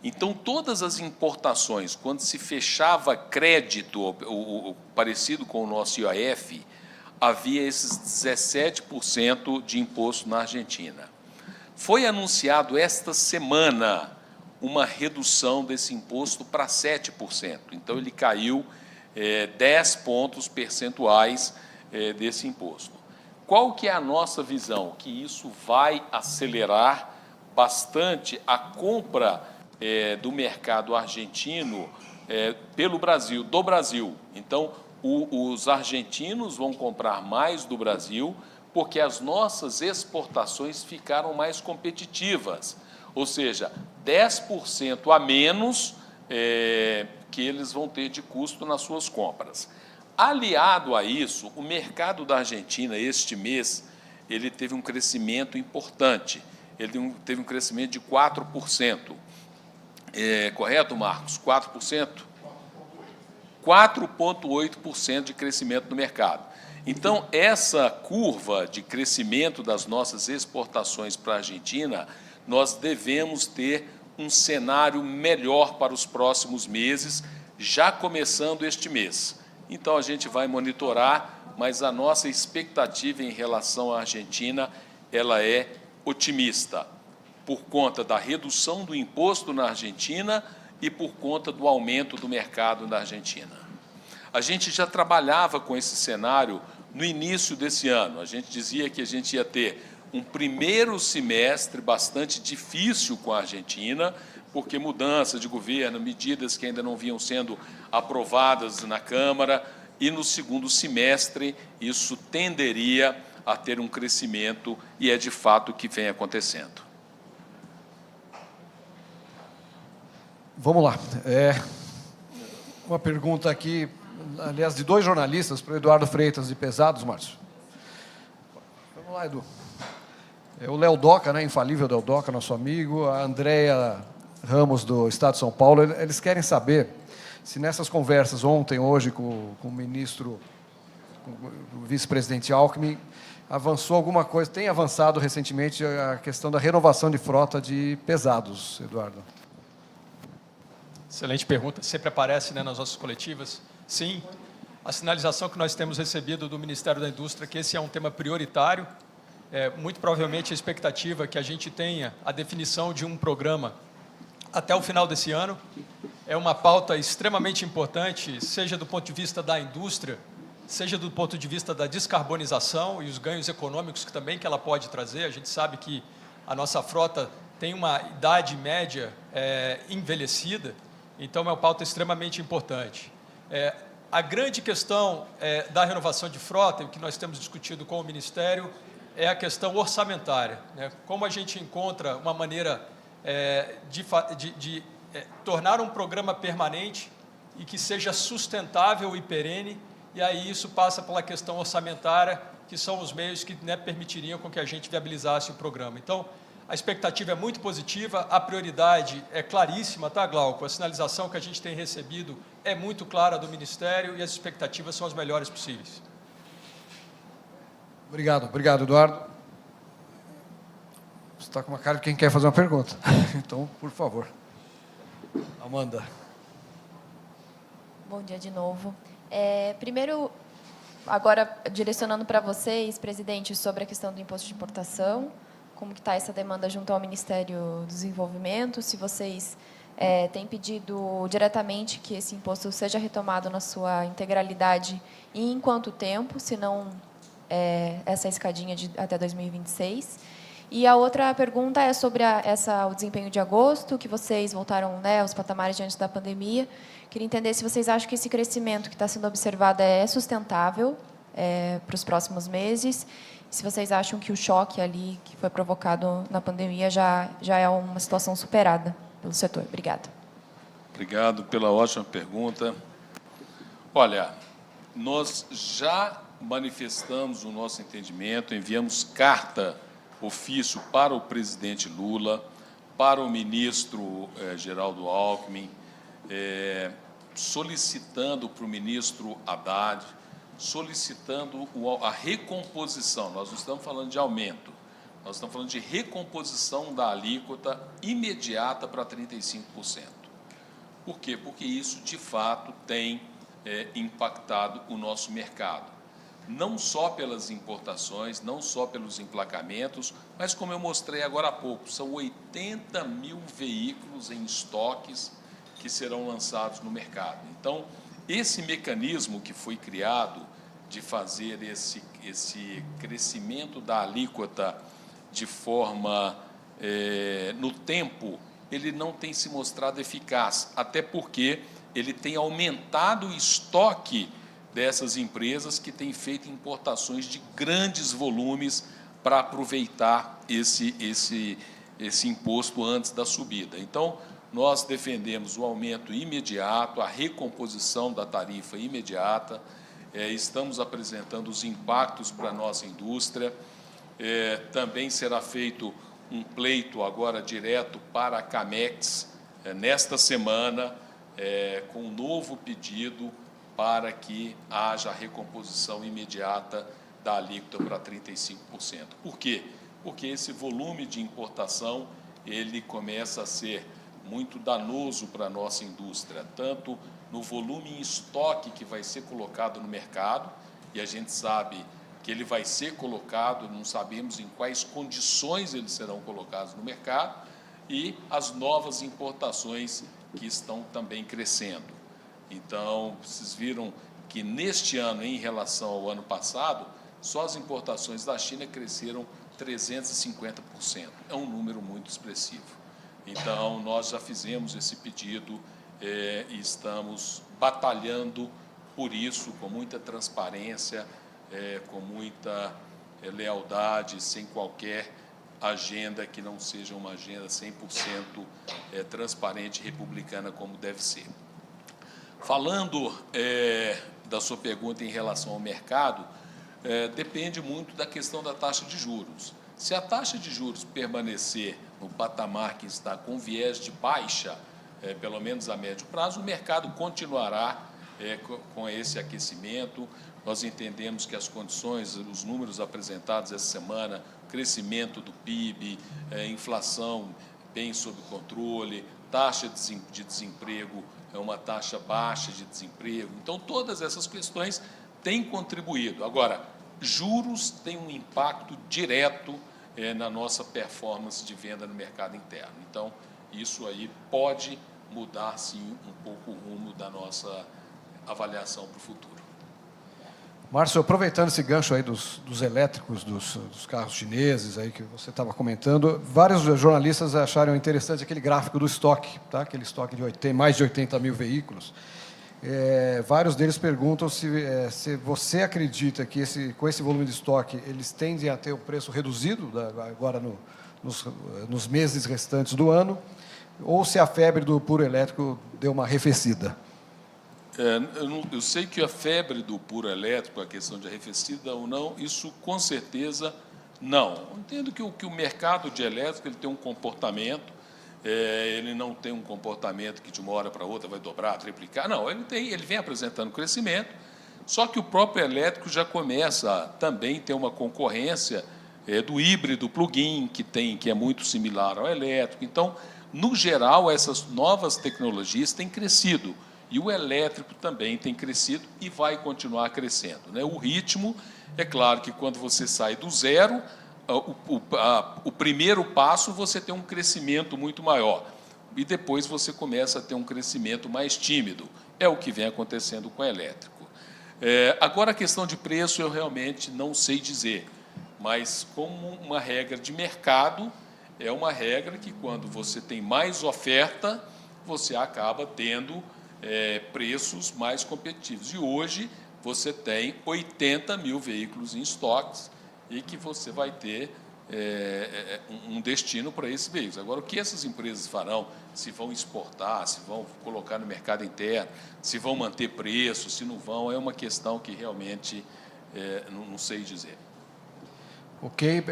Então, todas as importações, quando se fechava crédito parecido com o nosso IOF, havia esses 17% de imposto na Argentina. Foi anunciado esta semana uma redução desse imposto para 7%. Então, ele caiu 10 pontos percentuais desse imposto. Qual que é a nossa visão? Que isso vai acelerar bastante a compra do mercado argentino pelo Brasil, do Brasil. Então, os argentinos vão comprar mais do Brasil porque as nossas exportações ficaram mais competitivas, ou seja, 10% a menos que eles vão ter de custo nas suas compras. Aliado a isso, o mercado da Argentina, este mês, ele teve um crescimento importante, ele teve um crescimento de 4%. Correto, Marcos? 4%? 4,8% de crescimento no mercado. Então, essa curva de crescimento das nossas exportações para a Argentina, nós devemos ter um cenário melhor para os próximos meses, já começando este mês. Então, a gente vai monitorar, mas a nossa expectativa em relação à Argentina, ela é otimista, por conta da redução do imposto na Argentina e por conta do aumento do mercado na Argentina. A gente já trabalhava com esse cenário no início desse ano. A gente dizia que a gente ia ter um primeiro semestre bastante difícil com a Argentina, porque mudança de governo, medidas que ainda não vinham sendo aprovadas na Câmara, e no segundo semestre isso tenderia a ter um crescimento, e é de fato o que vem acontecendo. Vamos lá. Uma pergunta aqui, aliás, de dois jornalistas, para o Eduardo Freitas de Pesados, Márcio. Vamos lá, Edu. O Léo Doca, né, infalível Léo Doca, nosso amigo, a Andréia Ramos, do Estado de São Paulo, eles querem saber se nessas conversas ontem, hoje, com o ministro, com o vice-presidente Alckmin, avançou alguma coisa, tem avançado recentemente a questão da renovação de frota de pesados, Eduardo? Excelente pergunta, sempre aparece, né, nas nossas coletivas. Sim, a sinalização que nós temos recebido do Ministério da Indústria, que esse é um tema prioritário, muito provavelmente a expectativa é que a gente tenha a definição de um programa até o final desse ano. É uma pauta extremamente importante, seja do ponto de vista da indústria, seja do ponto de vista da descarbonização e os ganhos econômicos que ela pode trazer. A gente sabe que a nossa frota tem uma idade média envelhecida, então é uma pauta extremamente importante. A grande questão da renovação de frota, e o que nós temos discutido com o Ministério, é a questão orçamentária, né? Como a gente encontra uma maneira de tornar um programa permanente e que seja sustentável e perene, e aí isso passa pela questão orçamentária, que são os meios que, né, permitiriam com que a gente viabilizasse o programa. Então, a expectativa é muito positiva, a prioridade é claríssima, tá, Glauco? A sinalização que a gente tem recebido é muito clara do Ministério e as expectativas são as melhores possíveis. Obrigado, Eduardo. Você está com uma cara de quem quer fazer uma pergunta. Então, por favor. Amanda. Bom dia de novo. Primeiro, agora direcionando para vocês, presidente, sobre a questão do imposto de importação, como que está essa demanda junto ao Ministério do Desenvolvimento, se vocês tem pedido diretamente que esse imposto seja retomado na sua integralidade e em quanto tempo, se não essa escadinha até 2026. E a outra pergunta é sobre o desempenho de agosto, que vocês voltaram, né, aos patamares de antes da pandemia. Queria entender se vocês acham que esse crescimento que está sendo observado é sustentável para os próximos meses, se vocês acham que o choque ali que foi provocado na pandemia já é uma situação superada pelo setor. Obrigada. Obrigado pela ótima pergunta. Olha, nós já manifestamos o nosso entendimento, enviamos carta, ofício para o presidente Lula, para o ministro Geraldo Alckmin, solicitando para o ministro Haddad, solicitando a recomposição. Nós não estamos falando de aumento, nós estamos falando de recomposição da alíquota imediata para 35%. Por quê? Porque isso, de fato, tem impactado o nosso mercado. Não só pelas importações, não só pelos emplacamentos, mas, como eu mostrei agora há pouco, são 80 mil veículos em estoques que serão lançados no mercado. Então, esse mecanismo que foi criado de fazer esse crescimento da alíquota de forma no tempo, ele não tem se mostrado eficaz, até porque ele tem aumentado o estoque dessas empresas que têm feito importações de grandes volumes para aproveitar esse imposto antes da subida. Então, nós defendemos o aumento imediato, a recomposição da tarifa imediata, estamos apresentando os impactos para a nossa indústria, também será feito um pleito agora direto para a Camex, nesta semana, com um novo pedido para que haja a recomposição imediata da alíquota para 35%. Por quê? Porque esse volume de importação ele começa a ser muito danoso para a nossa indústria, tanto no volume em estoque que vai ser colocado no mercado, e a gente sabe que ele vai ser colocado, não sabemos em quais condições eles serão colocados no mercado, e as novas importações que estão também crescendo. Então, vocês viram que neste ano, em relação ao ano passado, só as importações da China cresceram 350%. É um número muito expressivo. Então, nós já fizemos esse pedido e estamos batalhando por isso, com muita transparência, com muita lealdade, sem qualquer agenda que não seja uma agenda 100% transparente e republicana, como deve ser. Falando da sua pergunta em relação ao mercado, depende muito da questão da taxa de juros. Se a taxa de juros permanecer no patamar que está com viés de baixa, pelo menos a médio prazo, o mercado continuará com esse aquecimento. Nós entendemos que as condições, os números apresentados essa semana, crescimento do PIB, inflação bem sob controle, taxa de desemprego é uma taxa baixa de desemprego. Então, todas essas questões têm contribuído. Agora, juros têm um impacto direto na nossa performance de venda no mercado interno. Então, isso aí pode mudar, sim, um pouco o rumo da nossa avaliação para o futuro. Márcio, aproveitando esse gancho aí dos elétricos, dos carros chineses aí que você estava comentando, vários jornalistas acharam interessante aquele gráfico do estoque, tá? Aquele estoque de mais de 80 mil veículos. Vários deles perguntam se você acredita que com esse volume de estoque eles tendem a ter o preço reduzido agora nos meses restantes do ano, ou se a febre do puro elétrico deu uma arrefecida. Eu sei que a febre do puro elétrico, a questão de arrefecida ou não, isso com certeza não. Eu entendo que o mercado de elétrico ele tem um comportamento, ele não tem um comportamento que de uma hora para outra vai dobrar, triplicar. Não, ele vem apresentando crescimento, só que o próprio elétrico já começa a também ter uma concorrência do híbrido plug-in, que é muito similar ao elétrico. Então, no geral, essas novas tecnologias têm crescido. E o elétrico também tem crescido e vai continuar crescendo, né? O ritmo, é claro que quando você sai do zero, o primeiro passo você tem um crescimento muito maior. e depois você começa a ter um crescimento mais tímido. É o que vem acontecendo com o elétrico. Agora, a questão de preço eu realmente não sei dizer, mas como uma regra de mercado, é uma regra que, quando você tem mais oferta, você acaba tendo preços mais competitivos. E hoje você tem 80 mil veículos em estoques e que você vai ter um destino para esses veículos. Agora, o que essas empresas farão, se vão exportar, se vão colocar no mercado interno, se vão manter preço, se não vão, é uma questão que realmente não sei dizer. Ok,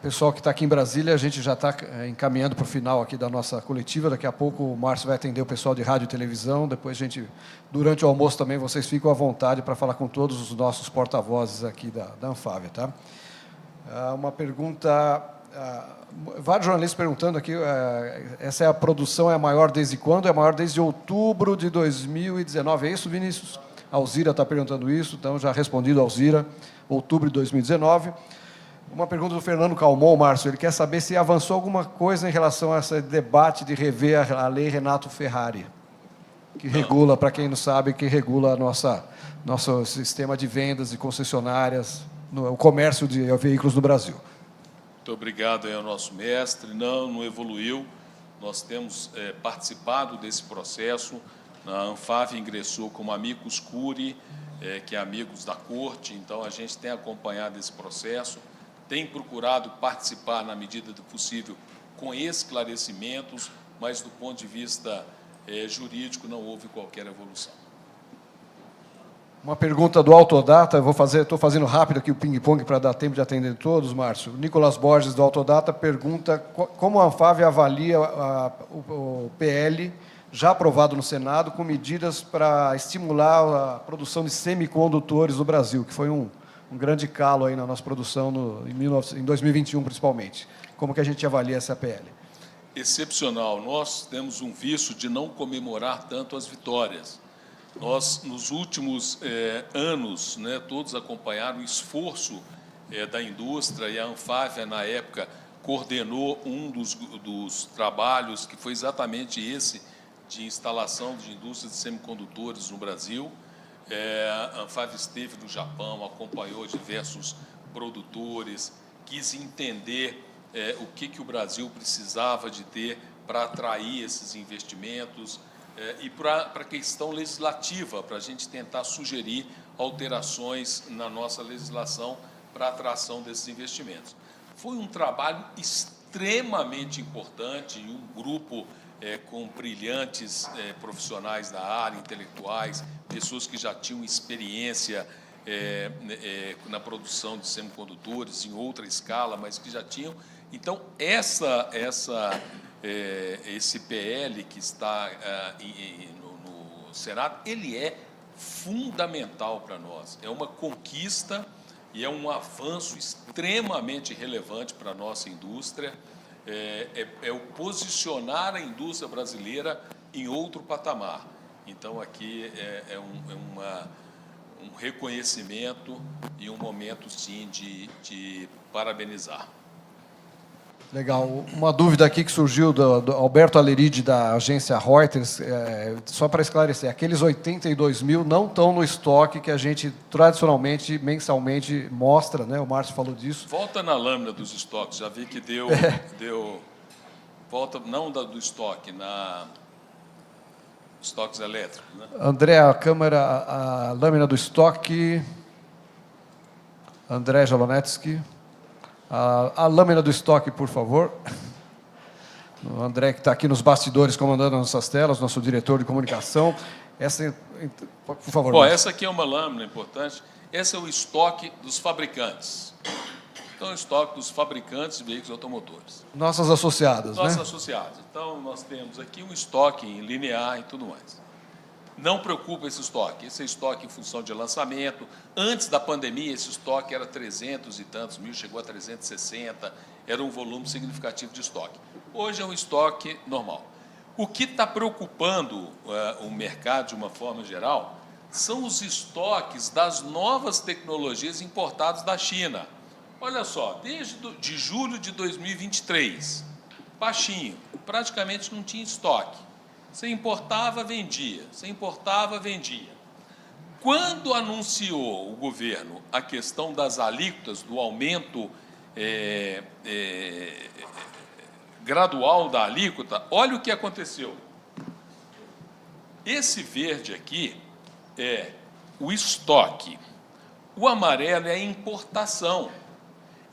pessoal que está aqui em Brasília, a gente já está encaminhando para o final aqui da nossa coletiva. Daqui a pouco o Márcio vai atender o pessoal de rádio e televisão. Depois a gente, durante o almoço também, vocês ficam à vontade para falar com todos os nossos porta-vozes aqui da Anfávia, tá? Uma pergunta, vários jornalistas perguntando aqui, essa produção é a maior desde quando? É a maior desde outubro de 2019, é isso, Vinícius? A Alzira está perguntando isso, então já respondido, Alzira, outubro de 2019. Uma pergunta do Fernando Calmon, Márcio, ele quer saber se avançou alguma coisa em relação a esse debate de rever a lei Renato Ferrari, que regula, para quem não sabe, que regula nosso sistema de vendas e concessionárias, o comércio de veículos no Brasil. Muito obrigado aí ao nosso mestre. Não evoluiu. Nós temos participado desse processo. A Anfávia ingressou como amicus curiae, que é amigos da corte, então a gente tem acompanhado esse processo, tem procurado participar na medida do possível com esclarecimentos, mas do ponto de vista jurídico não houve qualquer evolução. Uma pergunta do Autodata, estou fazendo rápido aqui o ping-pong para dar tempo de atender todos, Márcio. O Nicolas Borges, do Autodata, pergunta como a Anfávia avalia o PL já aprovado no Senado com medidas para estimular a produção de semicondutores no Brasil, que foi um grande calo aí na nossa produção em 2021, principalmente. Como que a gente avalia essa PL? Excepcional. Nós temos um vício de não comemorar tanto as vitórias. Nós, nos últimos anos, todos acompanharam o esforço da indústria, e a Anfávia, na época, coordenou um dos trabalhos, que foi exatamente esse, de instalação de indústrias de semicondutores no Brasil. A Anfávia esteve no Japão, acompanhou diversos produtores, quis entender o que o Brasil precisava de ter para atrair esses investimentos, e para a questão legislativa, para a gente tentar sugerir alterações na nossa legislação para a atração desses investimentos. Foi um trabalho extremamente importante, e um grupo com brilhantes profissionais da área, intelectuais, pessoas que já tinham experiência na produção de semicondutores, em outra escala, mas que já tinham. Então, esse PL que está no Senado, ele é fundamental para nós. É uma conquista e é um avanço extremamente relevante para a nossa indústria. É o posicionar a indústria brasileira em outro patamar. Então, aqui um reconhecimento e um momento, sim, de parabenizar. Legal. Uma dúvida aqui que surgiu do Alberto Aleride, da agência Reuters, só para esclarecer, aqueles 82 mil não estão no estoque que a gente tradicionalmente, mensalmente, mostra, né? O Márcio falou disso. Volta na lâmina dos estoques, já vi que deu volta não do estoque, na estoques elétricos, né? André, a lâmina do estoque. André Jalonetsky. A lâmina do estoque, por favor. O André, que está aqui nos bastidores comandando nossas telas, nosso diretor de comunicação. Por favor. Bom, essa aqui é uma lâmina importante. Esse é o estoque dos fabricantes. Então, o estoque dos fabricantes de veículos automotores. Nossas associadas, Nossas né? associadas. Então, nós temos aqui um estoque em linear e tudo mais. Não preocupa esse estoque. Esse é estoque em função de lançamento. Antes da pandemia, esse estoque era 300 e tantos mil, chegou a 360, era um volume significativo de estoque. Hoje é um estoque normal. O que está preocupando o mercado, de uma forma geral, são os estoques das novas tecnologias importadas da China. Olha só, desde julho de 2023, baixinho, praticamente não tinha estoque. Você importava, vendia, você importava, vendia. Quando anunciou o governo a questão das alíquotas, do aumento gradual da alíquota, olha o que aconteceu. Esse verde aqui é o estoque, o amarelo é a importação.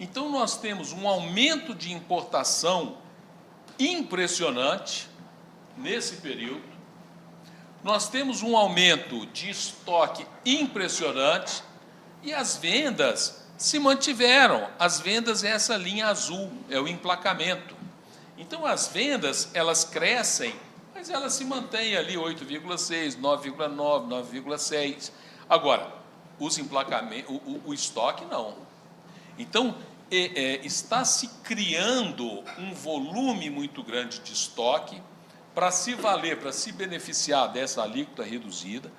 Então, nós temos um aumento de importação impressionante nesse período. Nós temos um aumento de estoque impressionante e as vendas se mantiveram. As vendas é essa linha azul, é o emplacamento. Então, as vendas, elas crescem, mas elas se mantêm ali 8,6, 9,9, 9,6. Agora, os emplacamentos, o estoque não. Então, está se criando um volume muito grande de estoque para se valer, para se beneficiar dessa alíquota reduzida.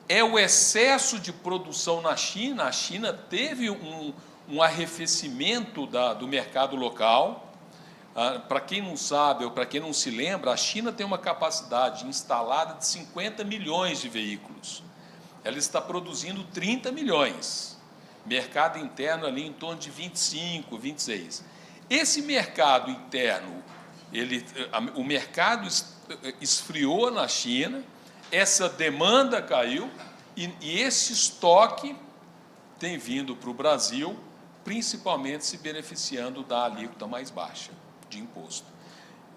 É o excesso de produção na China. A China teve um arrefecimento do mercado local. Para quem não sabe ou para quem não se lembra, a China tem uma capacidade instalada de 50 milhões de veículos. Ela está produzindo 30 milhões. Mercado interno ali em torno de 25, 26. Esse mercado interno, o mercado esfriou na China, essa demanda caiu e esse estoque tem vindo para o Brasil, principalmente se beneficiando da alíquota mais baixa de imposto.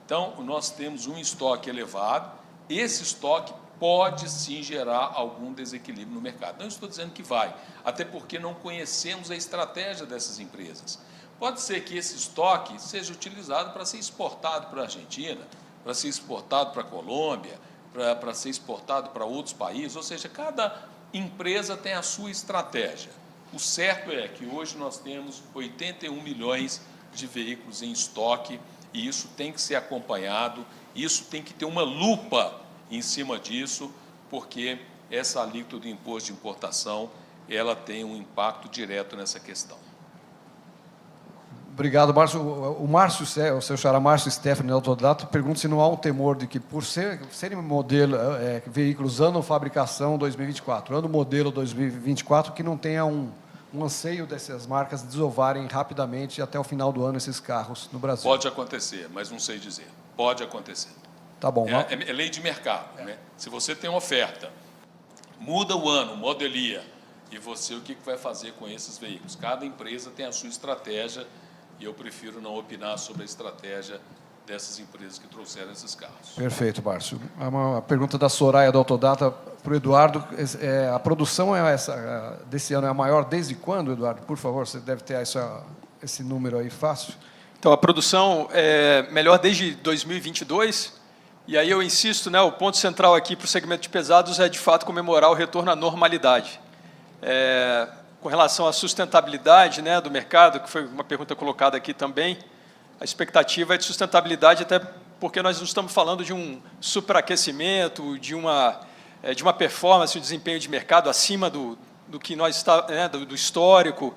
Então, nós temos um estoque elevado, esse estoque pode sim gerar algum desequilíbrio no mercado. Não estou dizendo que vai, até porque não conhecemos a estratégia dessas empresas. Pode ser que esse estoque seja utilizado para ser exportado para a Argentina, para ser exportado para a Colômbia, para ser exportado para outros países, ou seja, cada empresa tem a sua estratégia. O certo é que hoje nós temos 81 milhões de veículos em estoque e isso tem que ser acompanhado, isso tem que ter uma lupa em cima disso, porque essa alíquota do imposto de importação, ela tem um impacto direto nessa questão. Obrigado, Márcio. O seu xará Márcio Stefani Autodato pergunta se não há um temor de que, por serem veículos ano fabricação 2024, ano modelo 2024, que não tenha um anseio dessas marcas desovarem rapidamente até o final do ano esses carros no Brasil. Pode acontecer, mas não sei dizer. Pode acontecer. Tá bom. É lei de mercado. Né? Se você tem uma oferta, muda o ano, modelia, e você o que vai fazer com esses veículos? Cada empresa tem a sua estratégia e eu prefiro não opinar sobre a estratégia dessas empresas que trouxeram esses carros. Perfeito, Márcio. Uma pergunta da Soraya do Autodata para o Eduardo. A produção desse ano é a maior desde quando, Eduardo? Por favor, você deve ter esse número aí fácil. Então, a produção é melhor desde 2022. E aí eu insisto, né, o ponto central aqui para o segmento de pesados é, de fato, comemorar o retorno à normalidade. Com relação à sustentabilidade, né, do mercado, que foi uma pergunta colocada aqui também, a expectativa é de sustentabilidade, até porque nós não estamos falando de um superaquecimento, de uma performance, um desempenho de mercado acima do que nós do histórico.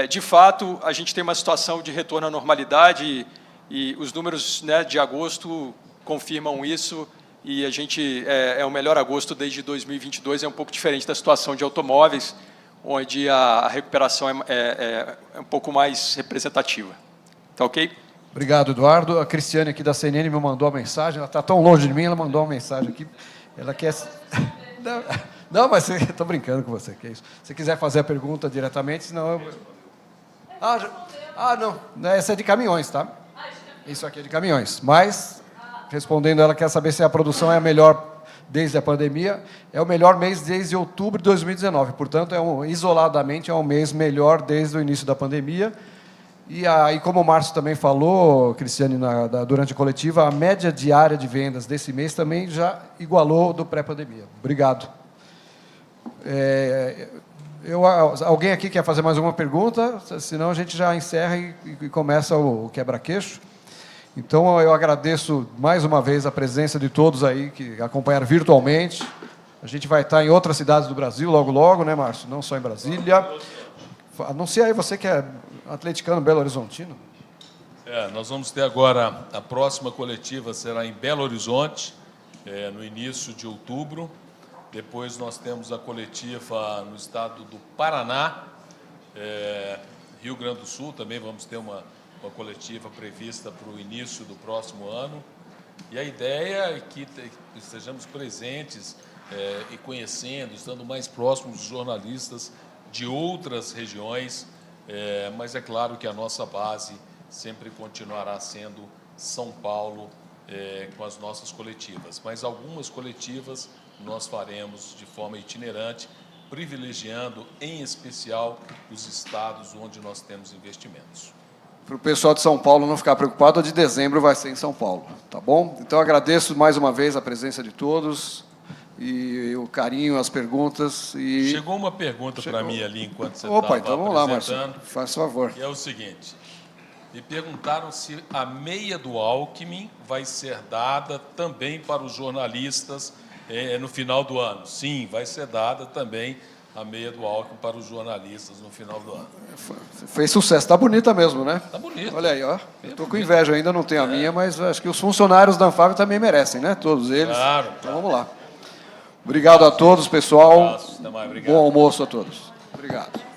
De fato, a gente tem uma situação de retorno à normalidade e os números, né, de agosto confirmam isso, e a gente é o melhor agosto desde 2022, é um pouco diferente da situação de automóveis, onde a recuperação é um pouco mais representativa. Tá ok? Obrigado, Eduardo. A Cristiane aqui da CNN me mandou uma mensagem, ela está tão longe de mim, ela mandou uma mensagem aqui, ela quer... Não, mas estou brincando com você, que é isso. Se quiser fazer a pergunta diretamente, senão eu... não, essa é de caminhões, tá? Isso aqui é de caminhões, mas... Respondendo, ela quer saber se a produção é a melhor desde a pandemia. É o melhor mês desde outubro de 2019. Portanto, isoladamente, é um mês melhor desde o início da pandemia. E aí, como o Márcio também falou, Cristiane, durante a coletiva, a média diária de vendas desse mês também já igualou do pré-pandemia. Obrigado. Alguém aqui quer fazer mais uma pergunta? Senão a gente já encerra e começa o quebra-queixo. Então, eu agradeço mais uma vez a presença de todos aí que acompanharam virtualmente. A gente vai estar em outras cidades do Brasil logo, logo, né, Márcio? Não só em Brasília. Anuncia aí, você que é atleticano Belo Horizontino. Nós vamos ter agora, a próxima coletiva será em Belo Horizonte, no início de outubro. Depois nós temos a coletiva no estado do Paraná, Rio Grande do Sul, também vamos ter uma coletiva prevista para o início do próximo ano. E a ideia é que estejamos presentes e conhecendo, estando mais próximos dos jornalistas de outras regiões, mas é claro que a nossa base sempre continuará sendo São Paulo, com as nossas coletivas. Mas algumas coletivas nós faremos de forma itinerante, privilegiando, em especial, os estados onde nós temos investimentos. Para o pessoal de São Paulo não ficar preocupado, a de dezembro vai ser em São Paulo, tá bom? Então, agradeço mais uma vez a presença de todos e o carinho, as perguntas. E... Chegou uma pergunta para mim ali, enquanto você Opa, estava então vamos lá, apresentando. Márcio, faz favor. Que é o seguinte, me perguntaram se a meia do Alckmin vai ser dada também para os jornalistas no final do ano. Sim, vai ser dada também a meia do Alckmin para os jornalistas no final do ano. Fez sucesso, está bonita mesmo, né? Está bonito. Olha aí, ó. Eu estou com inveja, ainda não tenho a minha, mas acho que os funcionários da Anfávia também merecem, né? Todos eles. Claro. Então vamos lá. Obrigado a todos, pessoal. Até mais, obrigado. Bom almoço a todos. Obrigado.